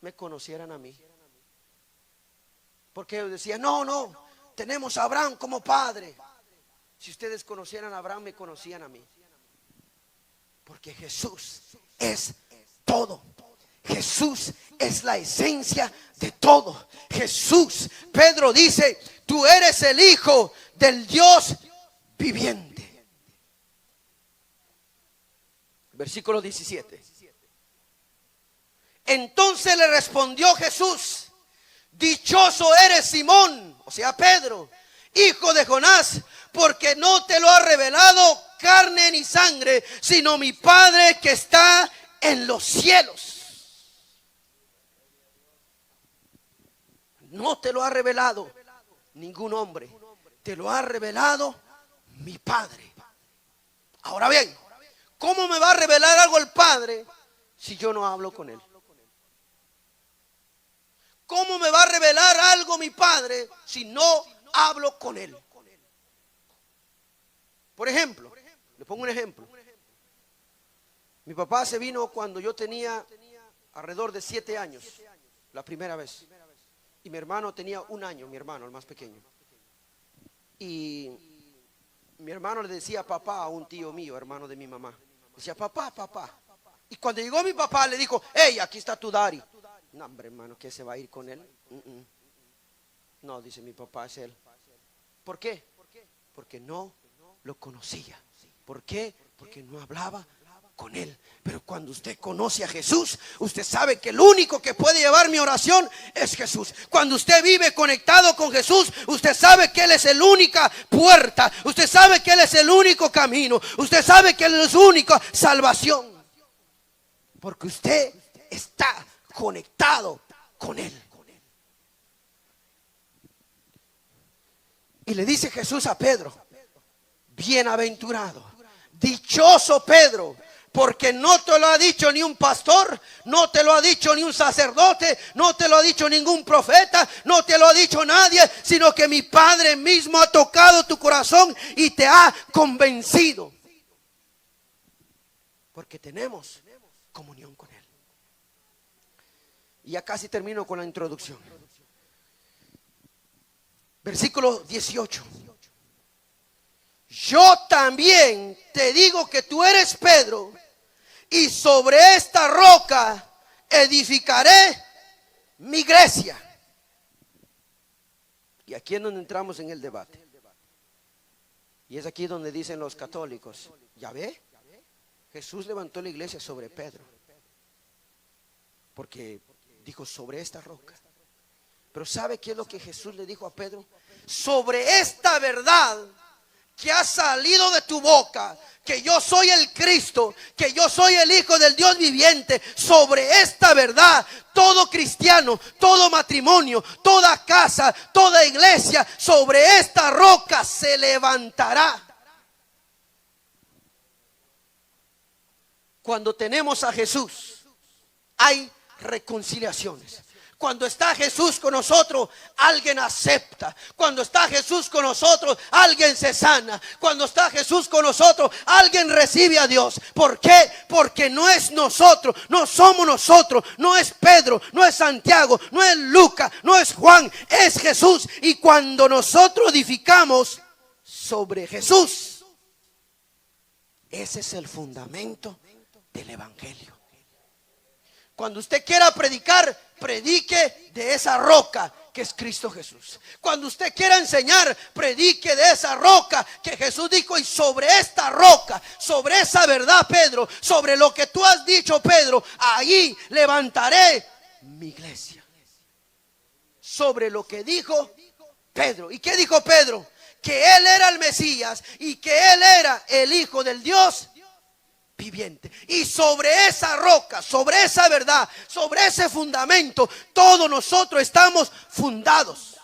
me conocieran a mí. Porque ellos decían: no, tenemos a Abraham como padre. Si ustedes conocieran a Abraham, me conocían a mí. Porque Jesús es todo. Jesús es la esencia de todo. Jesús, Pedro dice: tú eres el Hijo del Dios viviente. Versículo 17. Entonces le respondió Jesús: dichoso eres, Simón, o sea Pedro, hijo de Jonás, porque no te lo ha revelado carne ni sangre, sino mi Padre que está en los cielos. No te lo ha revelado ningún hombre, te lo ha revelado mi Padre. Ahora bien, ¿cómo me va a revelar algo el Padre si yo no hablo con Él? ¿Cómo me va a revelar algo mi Padre si no hablo con Él? Por ejemplo, le pongo un ejemplo. Mi papá se vino cuando yo tenía alrededor de 7 años, la primera vez. Y mi hermano tenía 1 año, mi hermano, el más pequeño. Y mi hermano le decía papá a un tío mío, hermano de mi mamá. Decía papá, papá. Y cuando llegó mi papá le dijo: hey, aquí está tu daddy. No, hombre, hermano, ¿qué se va a ir con él? No, dice mi papá, es él. ¿Por qué? Porque no lo conocía. ¿Por qué? Porque no hablaba con él. Pero cuando usted conoce a Jesús, usted sabe que el único que puede llevar mi oración es Jesús. Cuando usted vive conectado con Jesús, usted sabe que Él es la única puerta. Usted sabe que Él es el único camino. Usted sabe que Él es la única salvación. Porque usted está conectado con Él. Y le dice Jesús a Pedro: bienaventurado, dichoso Pedro, porque no te lo ha dicho ni un pastor, no te lo ha dicho ni un sacerdote, no te lo ha dicho ningún profeta, no te lo ha dicho nadie, sino que mi Padre mismo ha tocado tu corazón y te ha convencido. Porque tenemos comunión con Él. Y ya casi termino con la introducción. Versículo 18. Yo también te digo que tú eres Pedro, y sobre esta roca edificaré mi iglesia. Y aquí es donde entramos en el debate. Y es aquí donde dicen los católicos: ¿ya ve? Jesús levantó la iglesia sobre Pedro, porque dijo sobre esta roca. Pero ¿sabe qué es lo que Jesús le dijo a Pedro? Sobre esta verdad que ha salido de tu boca, que yo soy el Cristo, que yo soy el Hijo del Dios viviente, sobre esta verdad todo cristiano, todo matrimonio, toda casa, toda iglesia, sobre esta roca se levantará. Cuando tenemos a Jesús, hay reconciliaciones. Cuando está Jesús con nosotros, alguien acepta. Cuando está Jesús con nosotros, alguien se sana. Cuando está Jesús con nosotros, alguien recibe a Dios. ¿Por qué? Porque no es nosotros, no somos nosotros, no es Pedro, no es Santiago, no es Lucas, no es Juan, es Jesús. Y cuando nosotros edificamos sobre Jesús, ese es el fundamento del evangelio. Cuando usted quiera predicar, predique de esa roca que es Cristo Jesús. Cuando usted quiera enseñar, predique de esa roca que Jesús dijo: y sobre esta roca, sobre esa verdad, Pedro, sobre lo que tú has dicho, Pedro, ahí levantaré mi iglesia. Sobre lo que dijo Pedro. ¿Y qué dijo Pedro? Que Él era el Mesías y que Él era el Hijo del Dios viviente. Y sobre esa roca, sobre esa verdad, sobre ese fundamento, todos nosotros estamos fundados.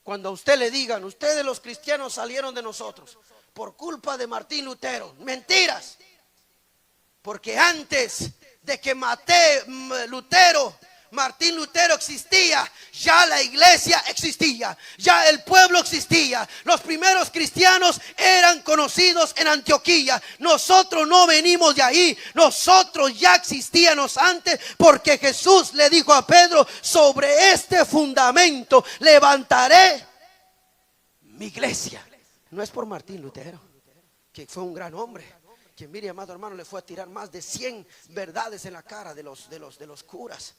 Cuando a usted le digan, ustedes los cristianos salieron de nosotros por culpa de Martín Lutero, mentiras. Porque antes de que Martín Lutero existía, ya la iglesia existía, ya el pueblo existía. Los primeros cristianos eran conocidos en Antioquía. Nosotros no venimos de ahí, nosotros ya existíamos antes, porque Jesús le dijo a Pedro: sobre este fundamento levantaré mi iglesia. No es por Martín Lutero, que fue un gran hombre, que mire, amado hermano, le fue a tirar más de 100 verdades en la cara de los curas.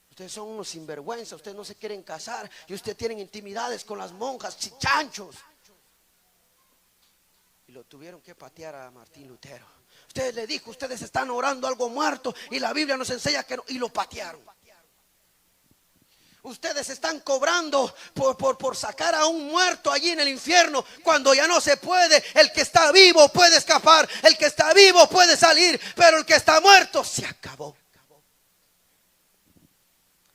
Ustedes son unos sinvergüenza, ustedes no se quieren casar y ustedes tienen intimidades con las monjas, chichanchos. Y lo tuvieron que patear a Martín Lutero. Ustedes le dijo, ustedes están orando algo muerto y la Biblia nos enseña que no, y lo patearon. Ustedes están cobrando por sacar a un muerto allí en el infierno, cuando ya no se puede. El que está vivo puede escapar, el que está vivo puede salir, pero el que está muerto se acabó.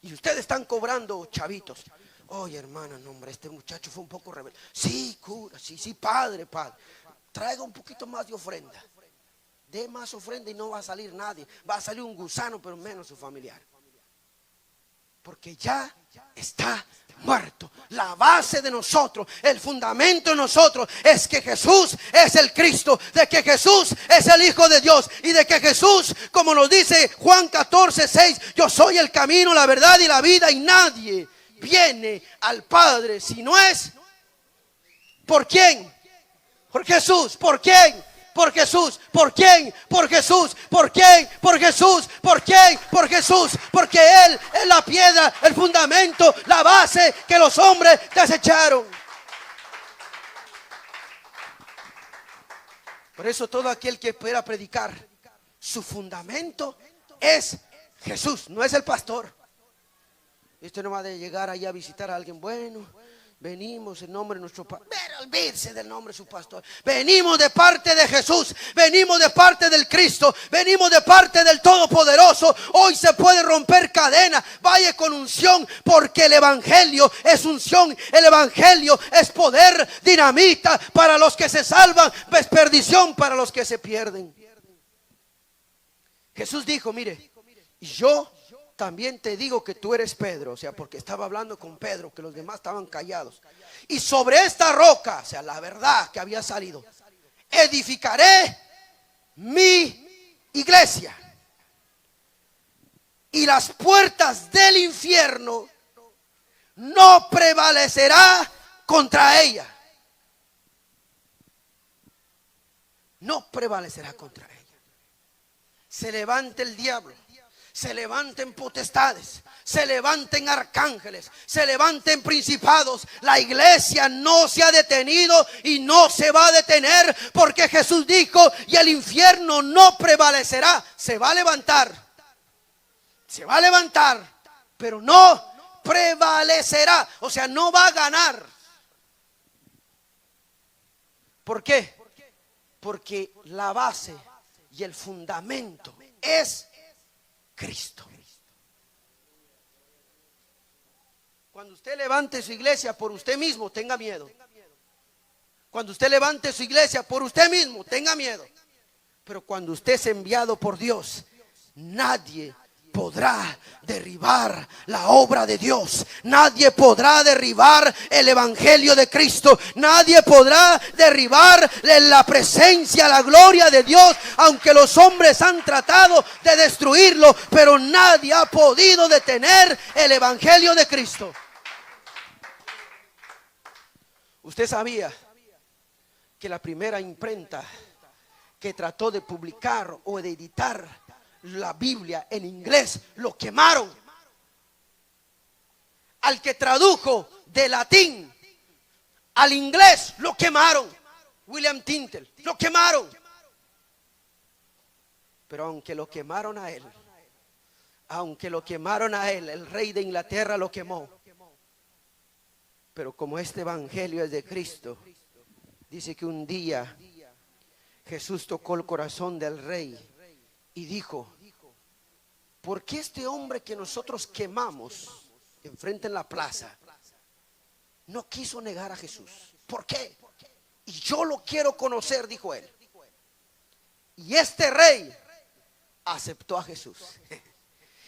Y ustedes están cobrando, chavitos. Oye, hermana, no, hombre, este muchacho fue un poco rebelde. Sí, cura, sí, padre. Traiga un poquito más de ofrenda. Dé más ofrenda y no va a salir nadie. Va a salir un gusano, pero menos su familiar. Porque ya está muerto. La base de nosotros, el fundamento de nosotros, es que Jesús es el Cristo, de que Jesús es el Hijo de Dios, y de que Jesús, como nos dice Juan 14:6, yo soy el camino, la verdad y la vida, y nadie viene al Padre si no es ¿por quién? Por Jesús. ¿Por quién? Por Jesús. ¿Por quién? Por Jesús. ¿Por quién? Por Jesús. ¿Por quién? Por Jesús. Porque Él es la piedra, el fundamento, la base que los hombres desecharon. Por eso todo aquel que pueda predicar, su fundamento es Jesús, no es el pastor. Usted no va a llegar allá a visitar a alguien. Bueno, venimos en nombre de nuestro pastor. Pero olvídese del nombre de su pastor. Venimos de parte de Jesús. Venimos de parte del Cristo. Venimos de parte del Todopoderoso. Hoy se puede romper cadena. Vaya con unción, porque el Evangelio es unción. El Evangelio es poder, dinamita para los que se salvan, perdición para los que se pierden. Jesús dijo, mire, yo también te digo que tú eres Pedro. O sea, porque estaba hablando con Pedro, que los demás estaban callados. Y sobre esta roca, o sea, la verdad que había salido, edificaré mi iglesia. Y las puertas del infierno no prevalecerá contra ella. No prevalecerá contra ella. Se levante el diablo, se levanten potestades, se levanten arcángeles, se levanten principados, la iglesia no se ha detenido y no se va a detener, porque Jesús dijo, y el infierno no prevalecerá. Se va a levantar, pero no prevalecerá. O sea, no va a ganar. ¿Por qué? Porque la base y el fundamento es Cristo. Cuando usted levante su iglesia por usted mismo, tenga miedo. Cuando usted levante su iglesia por usted mismo, tenga miedo. Pero cuando usted es enviado por Dios, nadie podrá derribar la obra de Dios. Nadie podrá derribar el Evangelio de Cristo. Nadie podrá derribar la presencia, la gloria de Dios. Aunque los hombres han tratado de destruirlo, pero nadie ha podido detener el Evangelio de Cristo. Usted sabía que la primera imprenta que trató de publicar o de editar la Biblia en inglés, lo quemaron. Al que tradujo de latín al inglés, lo quemaron. William Tyndale, lo quemaron. Pero aunque lo quemaron a él, el rey de Inglaterra lo quemó. Pero como este evangelio es de Cristo, dice que un día Jesús tocó el corazón del rey y dijo: ¿por qué este hombre que nosotros quemamos enfrente en la plaza no quiso negar a Jesús? ¿Por qué? Y yo lo quiero conocer, dijo él. Y este rey aceptó a Jesús.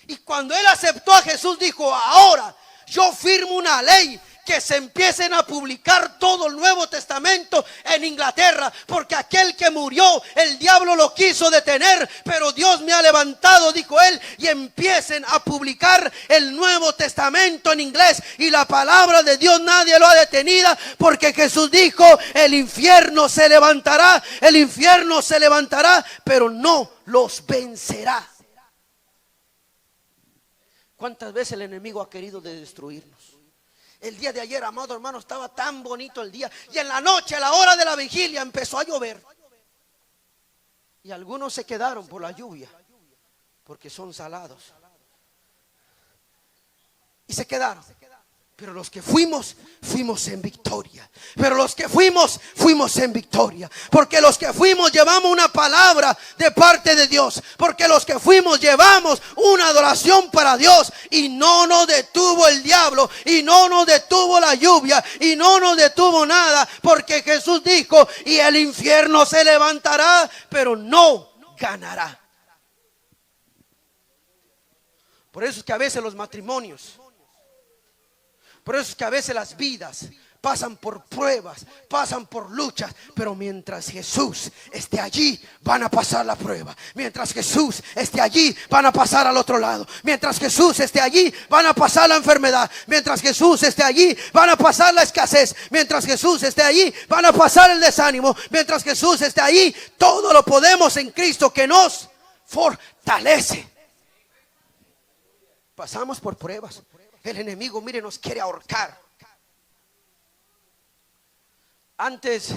Y cuando él aceptó a Jesús, dijo: ahora yo firmo una ley que se empiecen a publicar todo el Nuevo Testamento en Inglaterra, porque aquel que murió, el diablo lo quiso detener, pero Dios me ha levantado, dijo él, y empiecen a publicar el Nuevo Testamento en inglés, y la palabra de Dios nadie lo ha detenido, porque Jesús dijo: el infierno se levantará, pero no los vencerá. ¿Cuántas veces el enemigo ha querido destruirnos? El día de ayer, amado hermano, estaba tan bonito el día, y en la noche, a la hora de la vigilia, empezó a llover. Y algunos se quedaron por la lluvia, porque son salados. Y se quedaron. Pero los que fuimos, fuimos en victoria. Porque los que fuimos llevamos una palabra de parte de Dios. Porque los que fuimos llevamos una adoración para Dios. Y no nos detuvo el diablo. Y no nos detuvo la lluvia. Y no nos detuvo nada. Porque Jesús dijo: y el infierno se levantará, pero no ganará. Por eso es que a veces los matrimonios, por eso es que a veces las vidas pasan por pruebas, pasan por luchas, pero mientras Jesús esté allí, van a pasar la prueba. Mientras Jesús esté allí, van a pasar al otro lado. Mientras Jesús esté allí, van a pasar la enfermedad. Mientras Jesús esté allí, van a pasar la escasez. Mientras Jesús esté allí, van a pasar el desánimo. Mientras Jesús esté allí, todo lo podemos en Cristo que nos fortalece. Pasamos por pruebas. El enemigo, mire, nos quiere ahorcar. Antes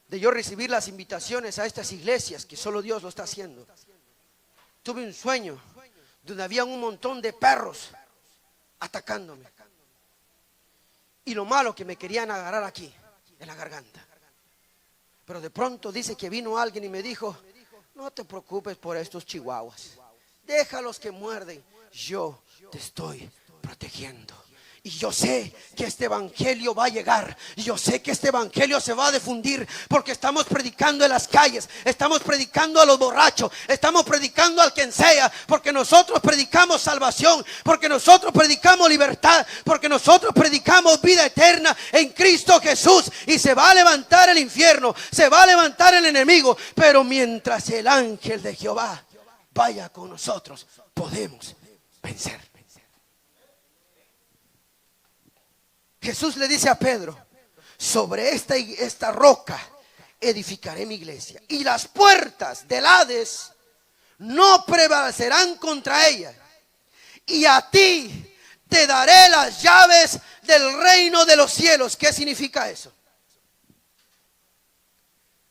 de yo recibir las invitaciones a estas iglesias, que solo Dios lo está haciendo, tuve un sueño donde había un montón de perros atacándome. Y lo malo, que me querían agarrar aquí, en la garganta. Pero de pronto dice que vino alguien y me dijo: no te preocupes por estos chihuahuas, déjalos que muerden, yo te estoy protegiendo. Y yo sé que este evangelio va a llegar. Y yo sé que este evangelio se va a difundir, porque estamos predicando en las calles, estamos predicando a los borrachos, estamos predicando al quien sea, porque nosotros predicamos salvación, porque nosotros predicamos libertad, porque nosotros predicamos vida eterna en Cristo Jesús. Y se va a levantar el infierno, se va a levantar el enemigo, pero mientras el ángel de Jehová vaya con nosotros, podemos vencer. Jesús le dice a Pedro: sobre esta roca edificaré mi iglesia, y las puertas del Hades no prevalecerán contra ella. Y a ti te daré las llaves del reino de los cielos. ¿Qué significa eso?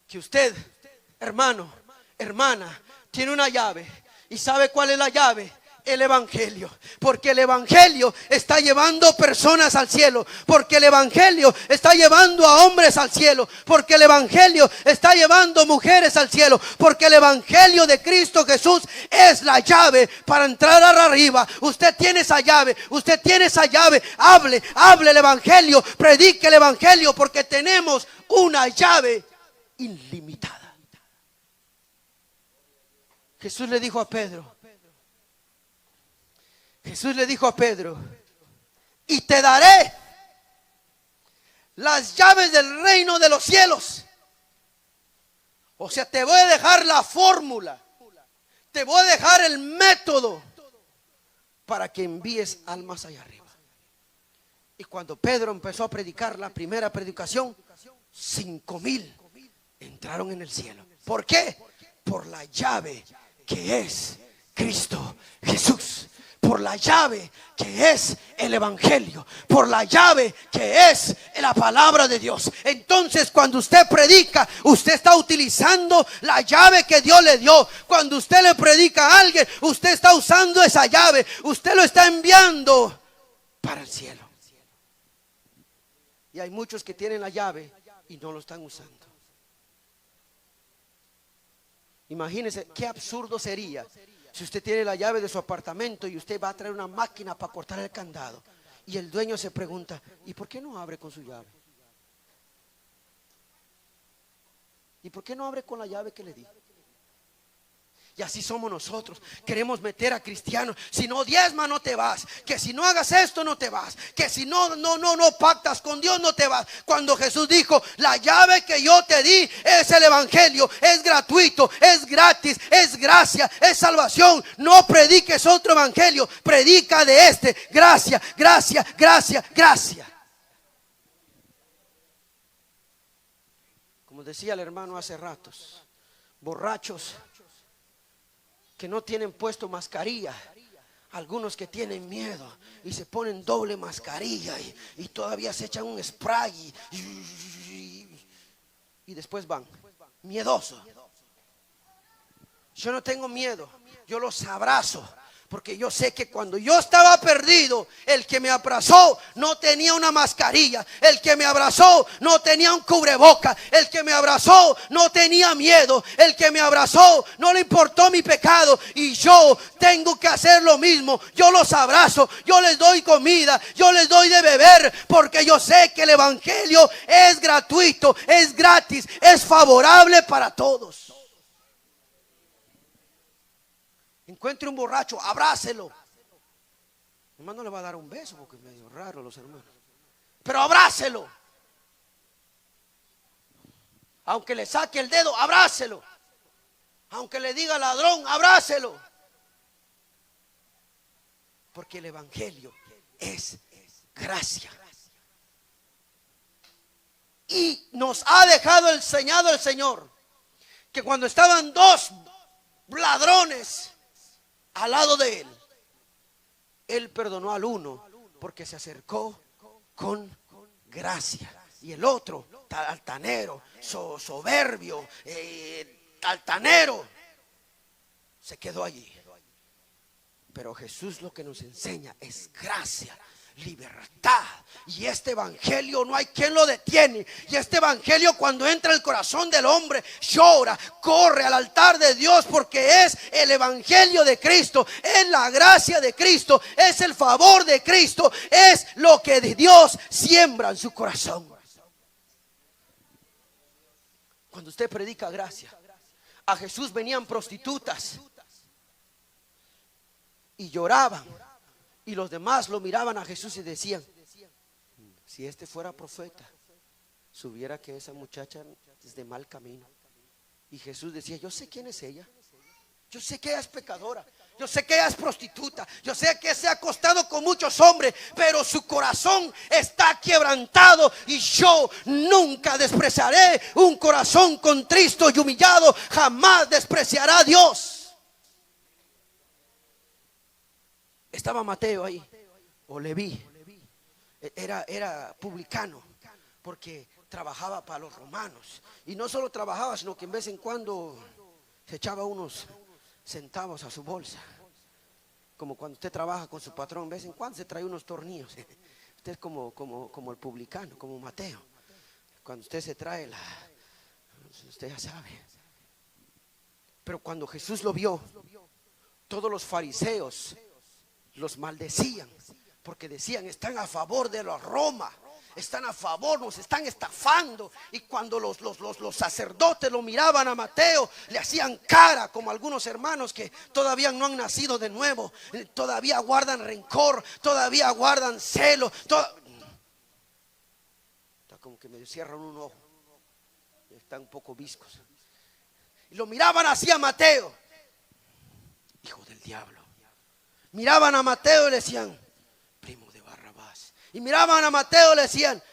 Que usted, hermano, hermana, tiene una llave. ¿Y sabe cuál es la llave? El evangelio. Porque el evangelio está llevando personas al cielo. Porque el evangelio está llevando a hombres al cielo. Porque el evangelio está llevando mujeres al cielo. Porque el evangelio de Cristo Jesús es la llave para entrar arriba. Usted tiene esa llave. Usted tiene esa llave. Hable el evangelio. Predique el evangelio, porque tenemos una llave ilimitada. Jesús le dijo a Pedro: y te daré las llaves del reino de los cielos. O sea, te voy a dejar la fórmula, te voy a dejar el método para que envíes almas allá arriba. Y cuando Pedro empezó a predicar la primera predicación, 5,000 entraron en el cielo. ¿Por qué? Por la llave que es Cristo Jesús. Por la llave que es el evangelio, por la llave que es la palabra de Dios. Entonces, cuando usted predica, usted está utilizando la llave que Dios le dio. Cuando usted le predica a alguien, usted está usando esa llave. Usted lo está enviando para el cielo. Y hay muchos que tienen la llave y no lo están usando. Imagínese qué absurdo sería si usted tiene la llave de su apartamento y usted va a traer una máquina para cortar el candado y el dueño se pregunta: ¿y por qué no abre con su llave? ¿Y por qué no abre con la llave que le di? Y así somos nosotros. Queremos meter a cristianos. Si no diezma, no te vas. Que si no hagas esto, no te vas. Que si no pactas con Dios, no te vas. Cuando Jesús dijo: la llave que yo te di es el evangelio. Es gratuito, es gratis, es gracia, es salvación. No prediques otro evangelio. Predica de este. Gracia, gracia, gracia, gracia. Como decía el hermano hace ratos, borrachos que no tienen puesto mascarilla, algunos que tienen miedo y se ponen doble mascarilla y todavía se echan un spray y después van miedosos. Yo no tengo miedo, yo los abrazo, porque yo sé que cuando yo estaba perdido, el que me abrazó no tenía una mascarilla, el que me abrazó no tenía un cubreboca, el que me abrazó no tenía miedo, el que me abrazó no le importó mi pecado. Y yo tengo que hacer lo mismo. Yo los abrazo, yo les doy comida, yo les doy de beber, porque yo sé que el evangelio es gratuito, es gratis, es favorable para todos. Encuentre un borracho, abrácelo. Hermano, no le va a dar un beso porque es medio raro los hermanos, pero abrácelo. Aunque le saque el dedo, abrácelo. Aunque le diga ladrón, abrácelo. Porque el evangelio es gracia. Y nos ha dejado enseñado el Señor que cuando estaban dos ladrones al lado de él perdonó al uno porque se acercó con gracia. Y el otro, altanero, soberbio, altanero, se quedó allí. Pero Jesús lo que nos enseña es gracia, libertad. Y este evangelio no hay quien lo detiene. Y este evangelio, cuando entra el corazón del hombre, llora, corre al altar de Dios, porque es el evangelio de Cristo, es la gracia de Cristo, es el favor de Cristo, es lo que Dios siembra en su corazón. Cuando usted predica gracia, a Jesús venían prostitutas y lloraban, y los demás lo miraban a Jesús y decían: si este fuera profeta, supiera que esa muchacha es de mal camino. Y Jesús decía: yo sé quién es ella, yo sé que ella es pecadora, yo sé que ella es prostituta, yo sé que se ha acostado con muchos hombres, pero su corazón está quebrantado, y yo nunca despreciaré un corazón contristo y humillado. Jamás despreciará a Dios. Estaba Mateo ahí, o Leví, era publicano, porque trabajaba para los romanos. Y no solo trabajaba, sino que en vez en cuando se echaba unos centavos a su bolsa. Como cuando usted trabaja con su patrón, en vez en cuando se trae unos tornillos. Usted es como el publicano, como Mateo. Cuando usted se trae usted ya sabe. Pero cuando Jesús lo vio, todos los fariseos los maldecían, porque decían: están a favor de los Roma, están a favor, nos están estafando. Y cuando los sacerdotes lo miraban a Mateo, le hacían cara, como algunos hermanos que todavía no han nacido de nuevo, todavía guardan rencor, todavía guardan celo. Está como que me cierran un ojo, están un poco viscos, y lo miraban así a Mateo: hijo del diablo. Miraban a Mateo y le decían: primo de Barrabás. Y miraban a Mateo y le decían: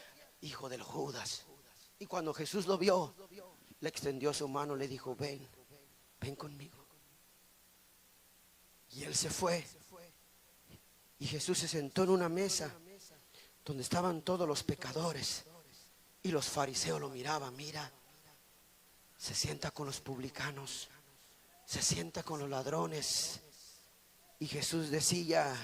hijo del Judas. Y cuando Jesús lo vio, le extendió su mano, le dijo: ven conmigo. Y él se fue. Y Jesús se sentó en una mesa donde estaban todos los pecadores. Y los fariseos lo miraban: mira, se sienta con los publicanos, se sienta con los ladrones. Y Jesús decía: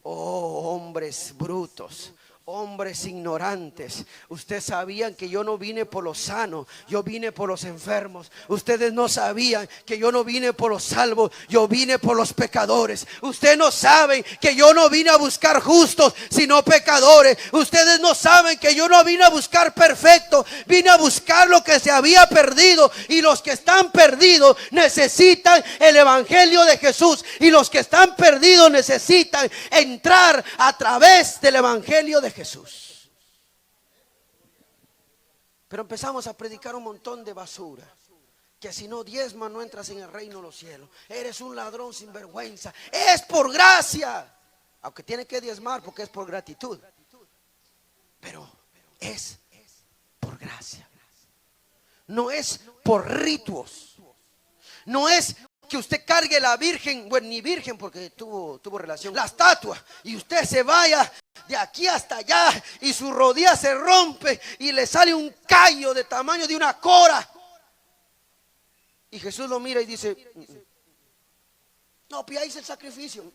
oh hombres brutos, Hombres ignorantes, ustedes sabían que yo no vine por los sanos, yo vine por los enfermos. Ustedes no sabían que yo no vine por los salvos, yo vine por los pecadores. Ustedes no saben que yo no vine a buscar justos, sino pecadores. Ustedes no saben que yo no vine a buscar perfectos, vine a buscar lo que se había perdido. Y los que están perdidos necesitan el evangelio de Jesús, y los que están perdidos necesitan entrar a través del evangelio de Jesús. Pero empezamos a predicar un montón de basura, que si no diezmas no entras en el reino de los cielos, eres un ladrón sin vergüenza, es por gracia, aunque tiene que diezmar porque es por gratitud, pero es por gracia, no es por ritos, no es que usted cargue la virgen, bueno, ni virgen porque tuvo relación, la estatua, y usted se vaya de aquí hasta allá y su rodilla se rompe y le sale un callo de tamaño de una cora, y Jesús lo mira y dice: no, pues ahí es el sacrificio.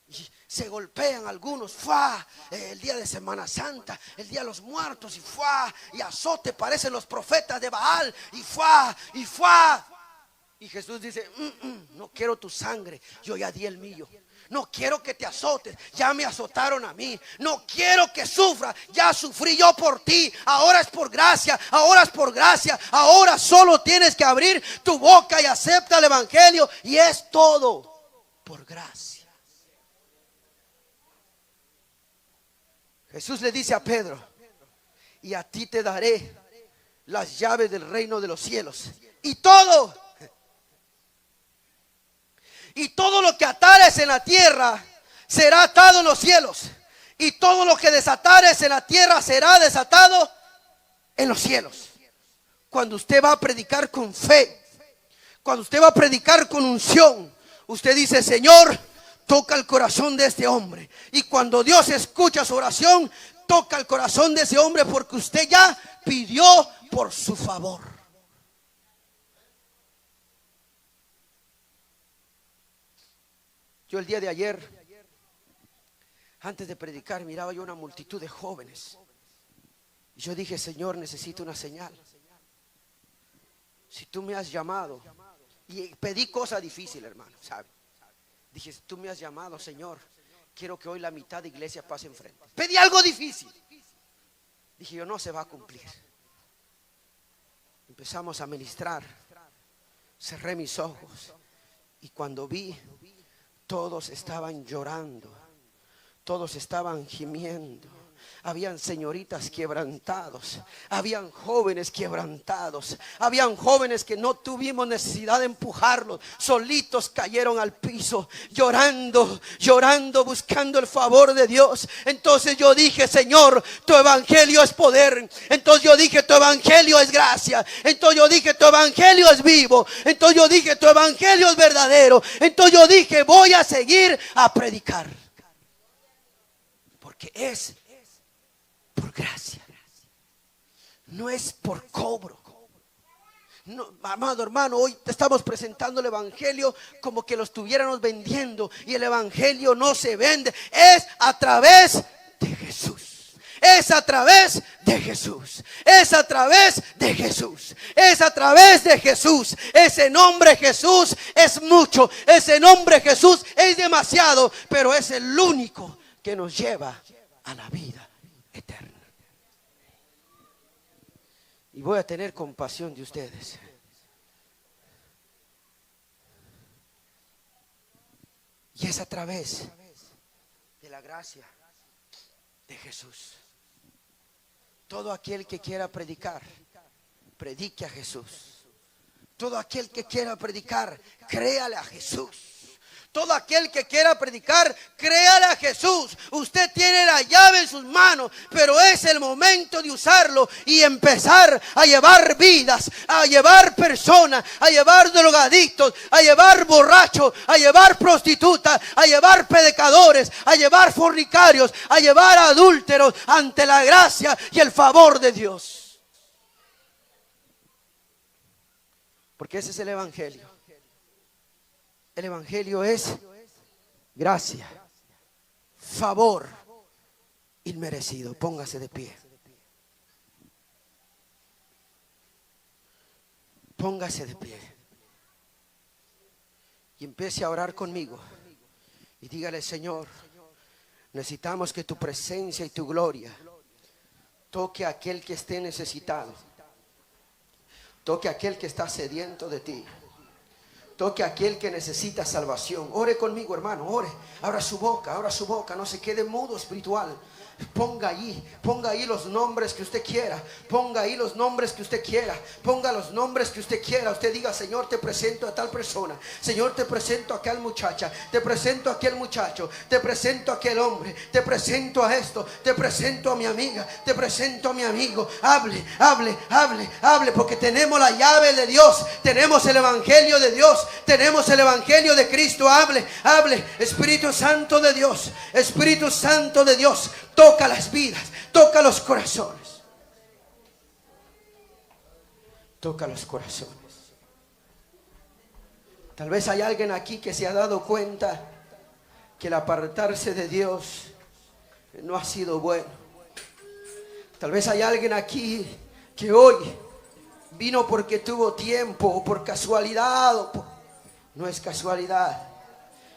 Y se golpean algunos, el día de Semana Santa, el día de los muertos, y azote, parecen los profetas de Baal, y Jesús dice: no quiero tu sangre, yo ya di el mío. No quiero que te azotes, ya me azotaron a mí. No quiero que sufra, ya sufrí yo por ti. Ahora es por gracia, ahora es por gracia. Ahora solo tienes que abrir tu boca y acepta el evangelio, y es todo por gracia. Jesús le dice a Pedro: y a ti te daré las llaves del reino de los cielos, y todo lo que atares en la tierra será atado en los cielos, y todo lo que desatares en la tierra será desatado en los cielos. Cuando usted va a predicar con fe, cuando usted va a predicar con unción, usted dice: Señor, toca el corazón de este hombre. Y cuando Dios escucha su oración, toca el corazón de ese hombre, porque usted ya pidió por su favor. Yo el día de ayer, antes de predicar, miraba yo una multitud de jóvenes, y yo dije: Señor, necesito una señal. Si tú me has llamado, y pedí cosa difícil, hermano, ¿sabe? Dije: si tú me has llamado, Señor, quiero que hoy la mitad de iglesia pase enfrente. Pedí algo difícil. Dije yo: no se va a cumplir. Empezamos a ministrar, cerré mis ojos, y cuando vi, todos estaban llorando, todos estaban gimiendo. Habían señoritas quebrantados, habían jóvenes quebrantados, habían jóvenes que no tuvimos necesidad de empujarlos, solitos cayeron al piso, llorando, buscando el favor de Dios. Entonces yo dije: Señor, tu evangelio es poder. Entonces yo dije: tu evangelio es gracia. Entonces yo dije: tu evangelio es vivo. Entonces yo dije: tu evangelio es verdadero. Entonces yo dije: voy a seguir a predicar, porque es por gracia, no es por cobro. No, amado hermano, hoy te estamos presentando el evangelio como que lo estuviéramos vendiendo, y el evangelio no se vende, es a través de Jesús. Es a través de Jesús, es a través de Jesús, es a través de Jesús. Ese nombre Jesús es mucho, ese nombre Jesús es demasiado, pero es el único que nos lleva a la vida eterna. Y voy a tener compasión de ustedes. Y es a través de la gracia de Jesús. Todo aquel que quiera predicar, predique a Jesús. Todo aquel que quiera predicar, créale a Jesús. Todo aquel que quiera predicar, créale a Jesús. Usted tiene la llave en sus manos, pero es el momento de usarlo y empezar a llevar vidas, a llevar personas, a llevar drogadictos, a llevar borrachos, a llevar prostitutas, a llevar pecadores, a llevar fornicarios, a llevar adúlteros ante la gracia y el favor de Dios. Porque ese es el evangelio. El evangelio es gracia, favor inmerecido. Póngase de pie. Póngase de pie. Y empiece a orar conmigo. Y dígale: Señor, necesitamos que tu presencia y tu gloria toque a aquel que esté necesitado. Toque a aquel que está sediento de ti. Toque a aquel que necesita salvación. Ore conmigo, hermano, ore. Abra su boca, no se quede mudo espiritual. Ponga ahí los nombres que usted quiera. Ponga ahí los nombres que usted quiera. Ponga los nombres que usted quiera. Usted diga: Señor, te presento a tal persona. Señor, te presento a aquella muchacha. Te presento a aquel muchacho. Te presento a aquel hombre. Te presento a esto. Te presento a mi amiga. Te presento a mi amigo. Hable, porque tenemos la llave de Dios. Tenemos el evangelio de Dios. Tenemos el evangelio de Cristo. Hable. Espíritu Santo de Dios. Espíritu Santo de Dios. Toca las vidas, toca los corazones. Toca los corazones. Tal vez hay alguien aquí que se ha dado cuenta que el apartarse de Dios no ha sido bueno. Tal vez hay alguien aquí que hoy vino porque tuvo tiempo, o por casualidad, no es casualidad,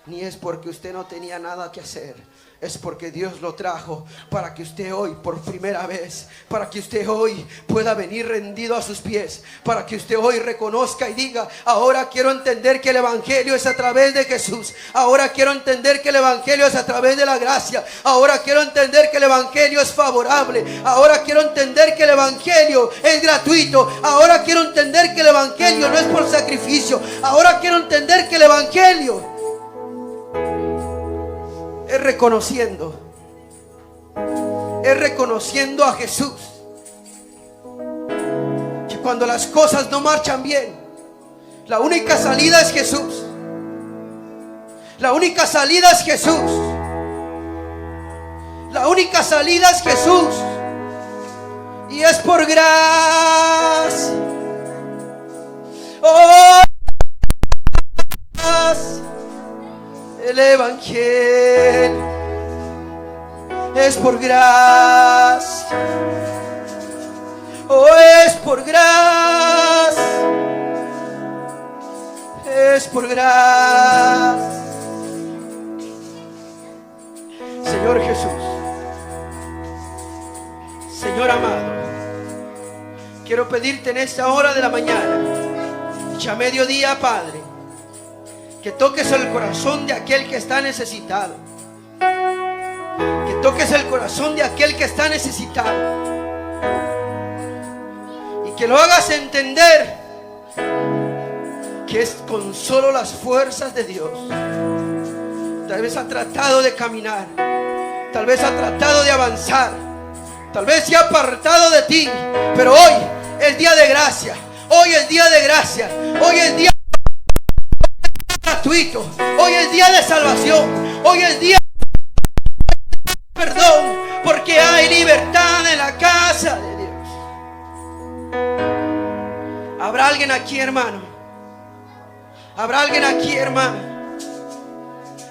ni es porque usted no tenía nada que hacer. Es porque Dios lo trajo para que usted hoy, por primera vez, para que usted hoy pueda venir rendido a sus pies, para que usted hoy reconozca y diga: ahora quiero entender que el evangelio es a través de Jesús. Ahora quiero entender que el evangelio es a través de la gracia. Ahora quiero entender que el evangelio es favorable. Ahora quiero entender que el evangelio es gratuito. Ahora quiero entender que el evangelio no es por sacrificio. Ahora quiero entender que el evangelio es reconociendo a Jesús. Que cuando las cosas no marchan bien, la única salida es Jesús. La única salida es Jesús. La única salida es Jesús. Y es por gracia. Oh, el evangelio es por gracia. Oh, es por gracia. Es por gracia. Señor Jesús, Señor amado, quiero pedirte en esta hora de la mañana, ya mediodía, Padre, que toques el corazón de aquel que está necesitado. Que toques el corazón de aquel que está necesitado. Y que lo hagas entender que es con solo las fuerzas de Dios. Tal vez ha tratado de caminar. Tal vez ha tratado de avanzar. Tal vez se ha apartado de ti. Pero hoy es día de gracia. Hoy es día de gracia. Hoy es día gratuito. Hoy es día de salvación. Hoy es día de perdón, porque hay libertad en la casa de Dios. ¿Habrá alguien aquí, hermano? ¿Habrá alguien aquí, hermano,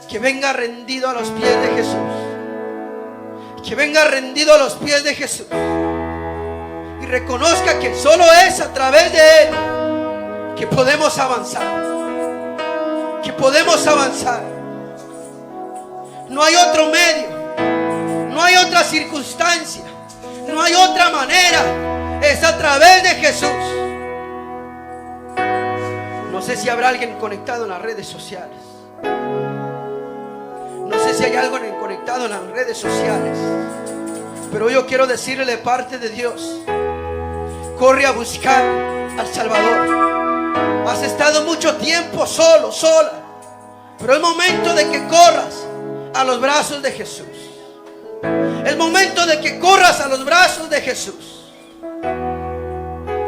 que venga rendido a los pies de Jesús? Que venga rendido a los pies de Jesús y reconozca que solo es a través de Él que podemos avanzar. Que podemos avanzar. No hay otro medio, no hay otra circunstancia, no hay otra manera. Es a través de Jesús. No sé si habrá alguien conectado en las redes sociales. No sé si hay algo conectado en las redes sociales, pero yo quiero decirle de parte de Dios: corre a buscar al Salvador. Has estado mucho tiempo solo, sola, pero es momento de que corras a los brazos de Jesús. Es momento de que corras a los brazos de Jesús,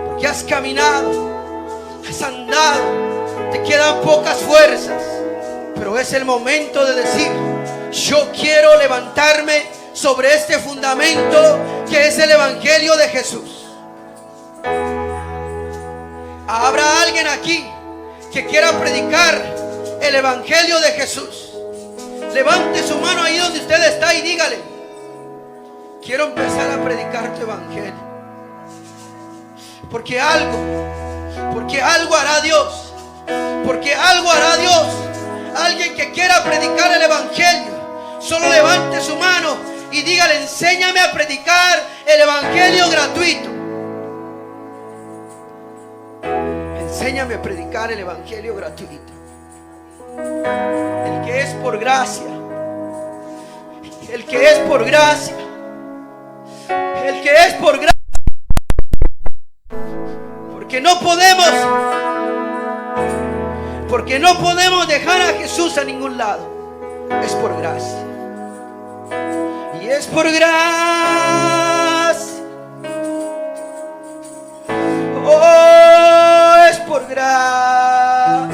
porque has caminado, has andado, te quedan pocas fuerzas, pero es el momento de decir: yo quiero levantarme sobre este fundamento que es el evangelio de Jesús. ¿Habrá alguien aquí que quiera predicar el evangelio de Jesús? Levante su mano ahí donde usted está y dígale: quiero empezar a predicar tu evangelio. Porque algo hará Dios. Porque algo hará Dios. Alguien que quiera predicar el evangelio, solo levante su mano y dígale: enséñame a predicar el evangelio gratuito. Enséñame a predicar el evangelio gratuito. El que es por gracia. El que es por gracia. El que es por gracia. Porque no podemos dejar a Jesús a ningún lado. Es por gracia. Y es por gracia. Oh, es por gracia.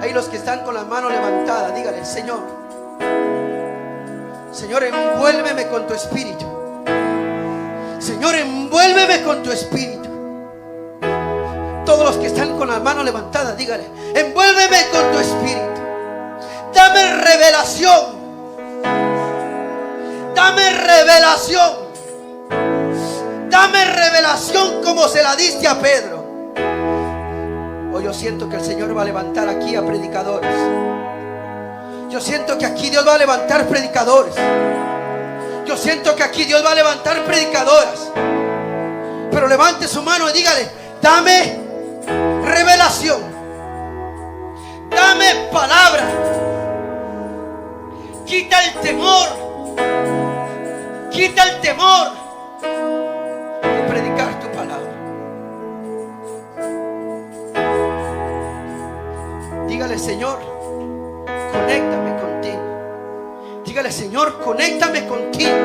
Ahí los que están con las manos levantadas, díganle: Señor, Señor, envuélveme con tu espíritu. Señor, envuélveme con tu espíritu. Todos los que están con las manos levantadas, dígale: envuélveme con tu espíritu. Dame revelación. Dame revelación. Dame revelación como se la diste a Pedro. Hoy yo siento que el Señor va a levantar aquí a predicadores. Yo siento que aquí Dios va a levantar predicadores. Yo siento que aquí Dios va a levantar predicadoras. Pero levante su mano y dígale: dame revelación. Dame palabra. Quita el temor. Quita el temor de predicar tu palabra. Dígale: Señor, conéctame contigo. Dígale: Señor, conéctame contigo.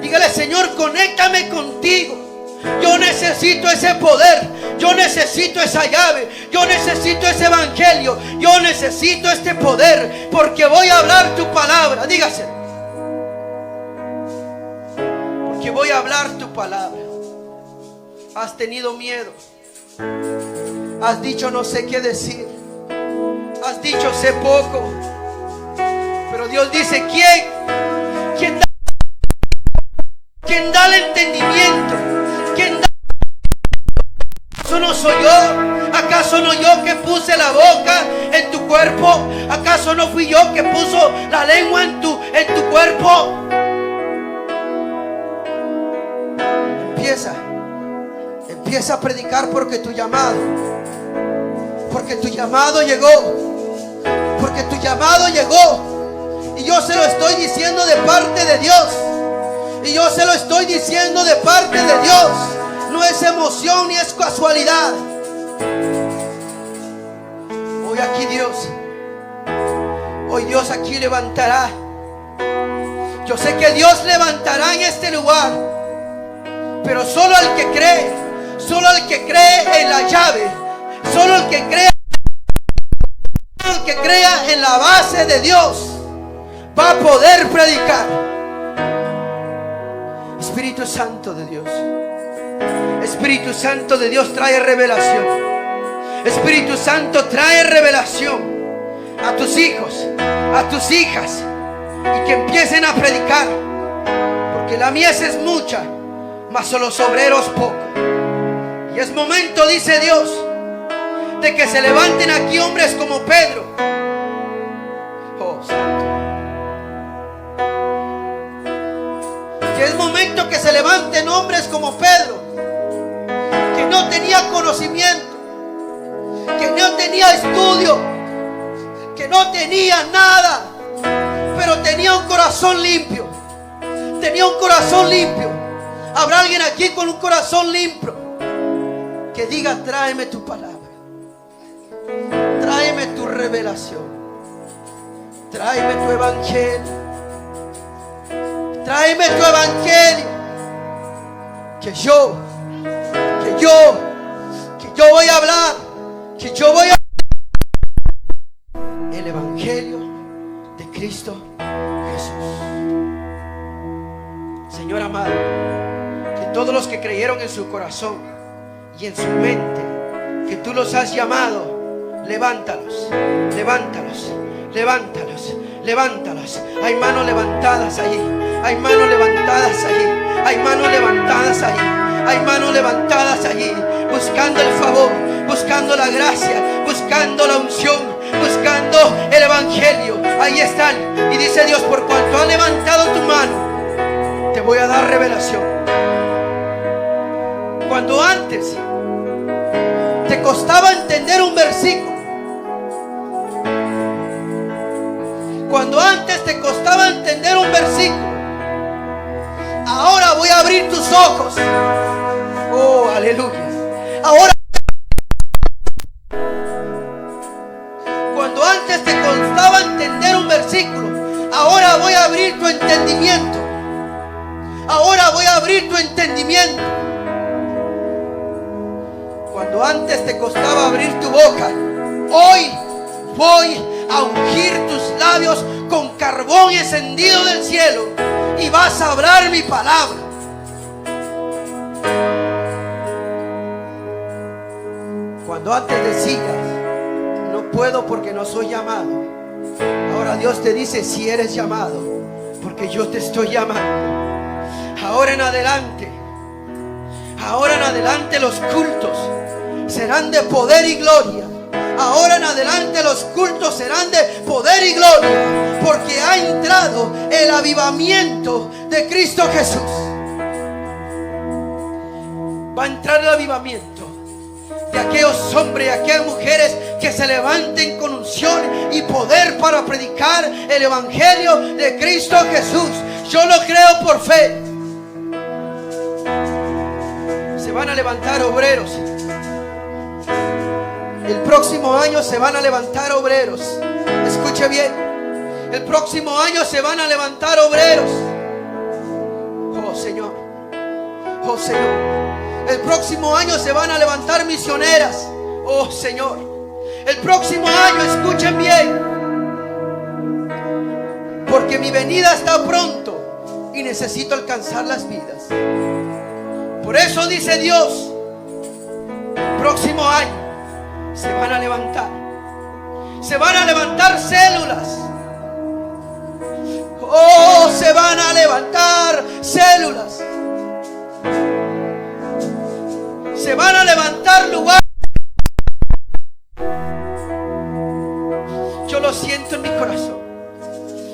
Dígale: Señor, conéctame contigo. Yo necesito ese poder. Yo necesito esa llave. Yo necesito ese evangelio. Yo necesito este poder, porque voy a hablar tu palabra. Dígase: porque voy a hablar tu palabra. Has tenido miedo. Has dicho: no sé qué decir. Has dicho: sé poco. Pero Dios dice: ¿Quién da el entendimiento? ¿Quién da? ¿Acaso no soy yo? ¿Acaso no yo que puse la boca en tu cuerpo? ¿Acaso no fui yo que puso la lengua en tu cuerpo? Empieza a predicar, porque tu llamado llegó. Porque tu llamado llegó. Y yo se lo estoy diciendo de parte de Dios. Y yo se lo estoy diciendo de parte de Dios. No es emoción ni es casualidad. Hoy Dios aquí levantará. Yo sé que Dios levantará en este lugar. Pero solo el que cree. Solo el que cree en la llave. Solo el que cree. El que crea en la base de Dios va a poder predicar. Espíritu Santo de Dios. Espíritu Santo de Dios, trae revelación. Espíritu Santo, trae revelación a tus hijos, a tus hijas, y que empiecen a predicar, porque la mies es mucha, mas son los obreros pocos. Y es momento, dice Dios, de que se levanten aquí hombres como Pedro. Oh, Santo. Que es momento que se levanten hombres como Pedro, que no tenía conocimiento, que no tenía estudio, que no tenía nada, pero tenía un corazón limpio. Tenía un corazón limpio. Habrá alguien aquí con un corazón limpio que diga: tráeme tu palabra, tráeme tu revelación, tráeme tu evangelio, tráeme tu evangelio, que yo voy a hablar, que yo voy a el evangelio de Cristo Jesús. Señor amado, que todos los que creyeron en su corazón y en su mente que tú los has llamado, levántalos, levántalos, levántalos, Levántalas. Hay manos levantadas ahí. Hay manos levantadas ahí. Hay manos levantadas ahí. Hay manos levantadas allí, buscando el favor, buscando la gracia, buscando la unción, buscando el evangelio. Ahí están. Y dice Dios: por cuanto has levantado tu mano, te voy a dar revelación. Cuando antes te costaba entender un versículo, cuando antes te costaba entender un versículo, ahora voy a abrir tus ojos. Oh, aleluya. Ahora, cuando antes te costaba entender un versículo, ahora voy a abrir tu entendimiento. Ahora voy a abrir tu entendimiento. Cuando antes te costaba abrir tu boca, hoy voy a ungir tus labios con carbón encendido del cielo y vas a hablar mi palabra. Cuando antes decías: no puedo porque no soy llamado, ahora Dios te dice: si eres llamado, porque yo te estoy llamando. Ahora en adelante los cultos serán de poder y gloria. Ahora en adelante los cultos serán de poder y gloria, porque ha entrado el avivamiento de Cristo Jesús. Va a entrar el avivamiento de aquellos hombres y aquellas mujeres que se levanten con unción y poder para predicar el evangelio de Cristo Jesús. Yo lo creo por fe. Se van a levantar obreros. El próximo año se van a levantar obreros. Escuche bien. El próximo año se van a levantar obreros. Oh Señor. Oh Señor. El próximo año se van a levantar misioneras. Oh Señor. El próximo año, escuchen bien, porque mi venida está pronto y necesito alcanzar las vidas. Por eso dice Dios: próximo año se van a levantar. Se van a levantar células. Oh, se van a levantar células. Se van a levantar lugares. Yo lo siento en mi corazón.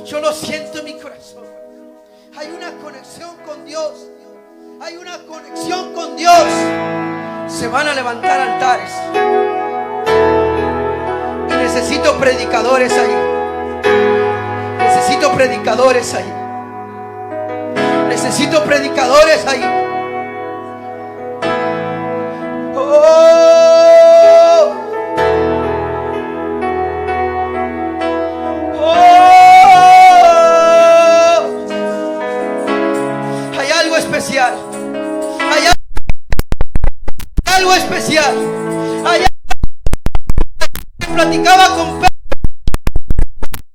Yo lo siento en mi corazón. Hay una conexión con Dios. Hay una conexión con Dios. Se van a levantar altares. Y necesito predicadores ahí. Necesito predicadores ahí. Necesito predicadores ahí. Hay algo especial. Hay algo especial. Hay algo que platicaba con Pedro.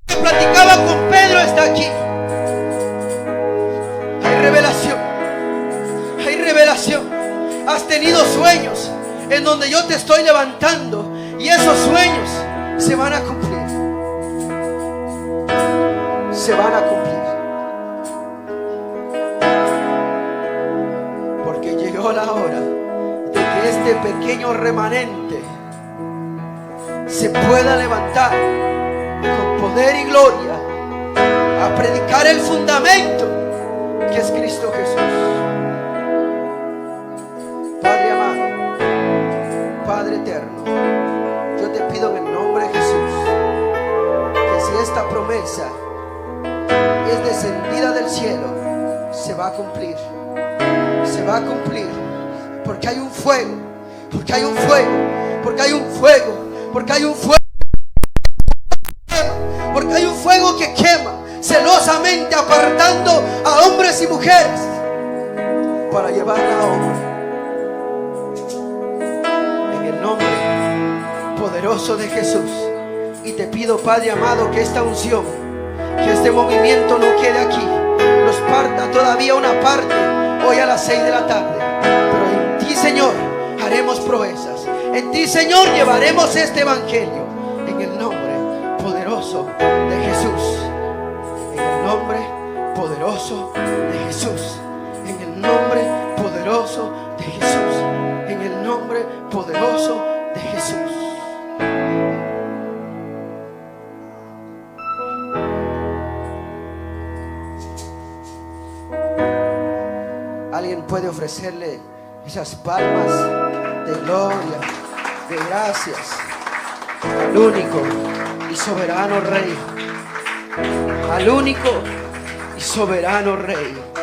Que platicaba con Pedro está aquí. Hay revelación. Hay revelación. Has tenido sueños en donde yo te estoy levantando, y esos sueños se van a cumplir. Se van a cumplir. Porque llegó la hora de que este pequeño remanente se pueda levantar con poder y gloria a predicar el fundamento que es Cristo Jesús. Padre amado, Padre eterno, yo te pido en el nombre de Jesús que si esta promesa es descendida del cielo, se va a cumplir. Se va a cumplir. Porque hay un fuego. Porque hay un fuego. Porque hay un fuego. Porque hay un fuego. Porque hay un fuego que quema celosamente, apartando a hombres y mujeres para llevarla a obra. En el nombre poderoso de Jesús. Y te pido, Padre amado, que esta unción, que este movimiento no quede aquí. Nos parta todavía una parte hoy a las 6 de la tarde. Pero en ti, Señor, haremos proezas. En ti, Señor, llevaremos este evangelio. En el nombre poderoso de Jesús. nombre poderoso de Jesús. En el nombre poderoso de Jesús. En el nombre poderoso de Jesús. Alguien puede ofrecerle esas palmas de gloria, de gracias al único y soberano Rey. Al único y soberano Rey.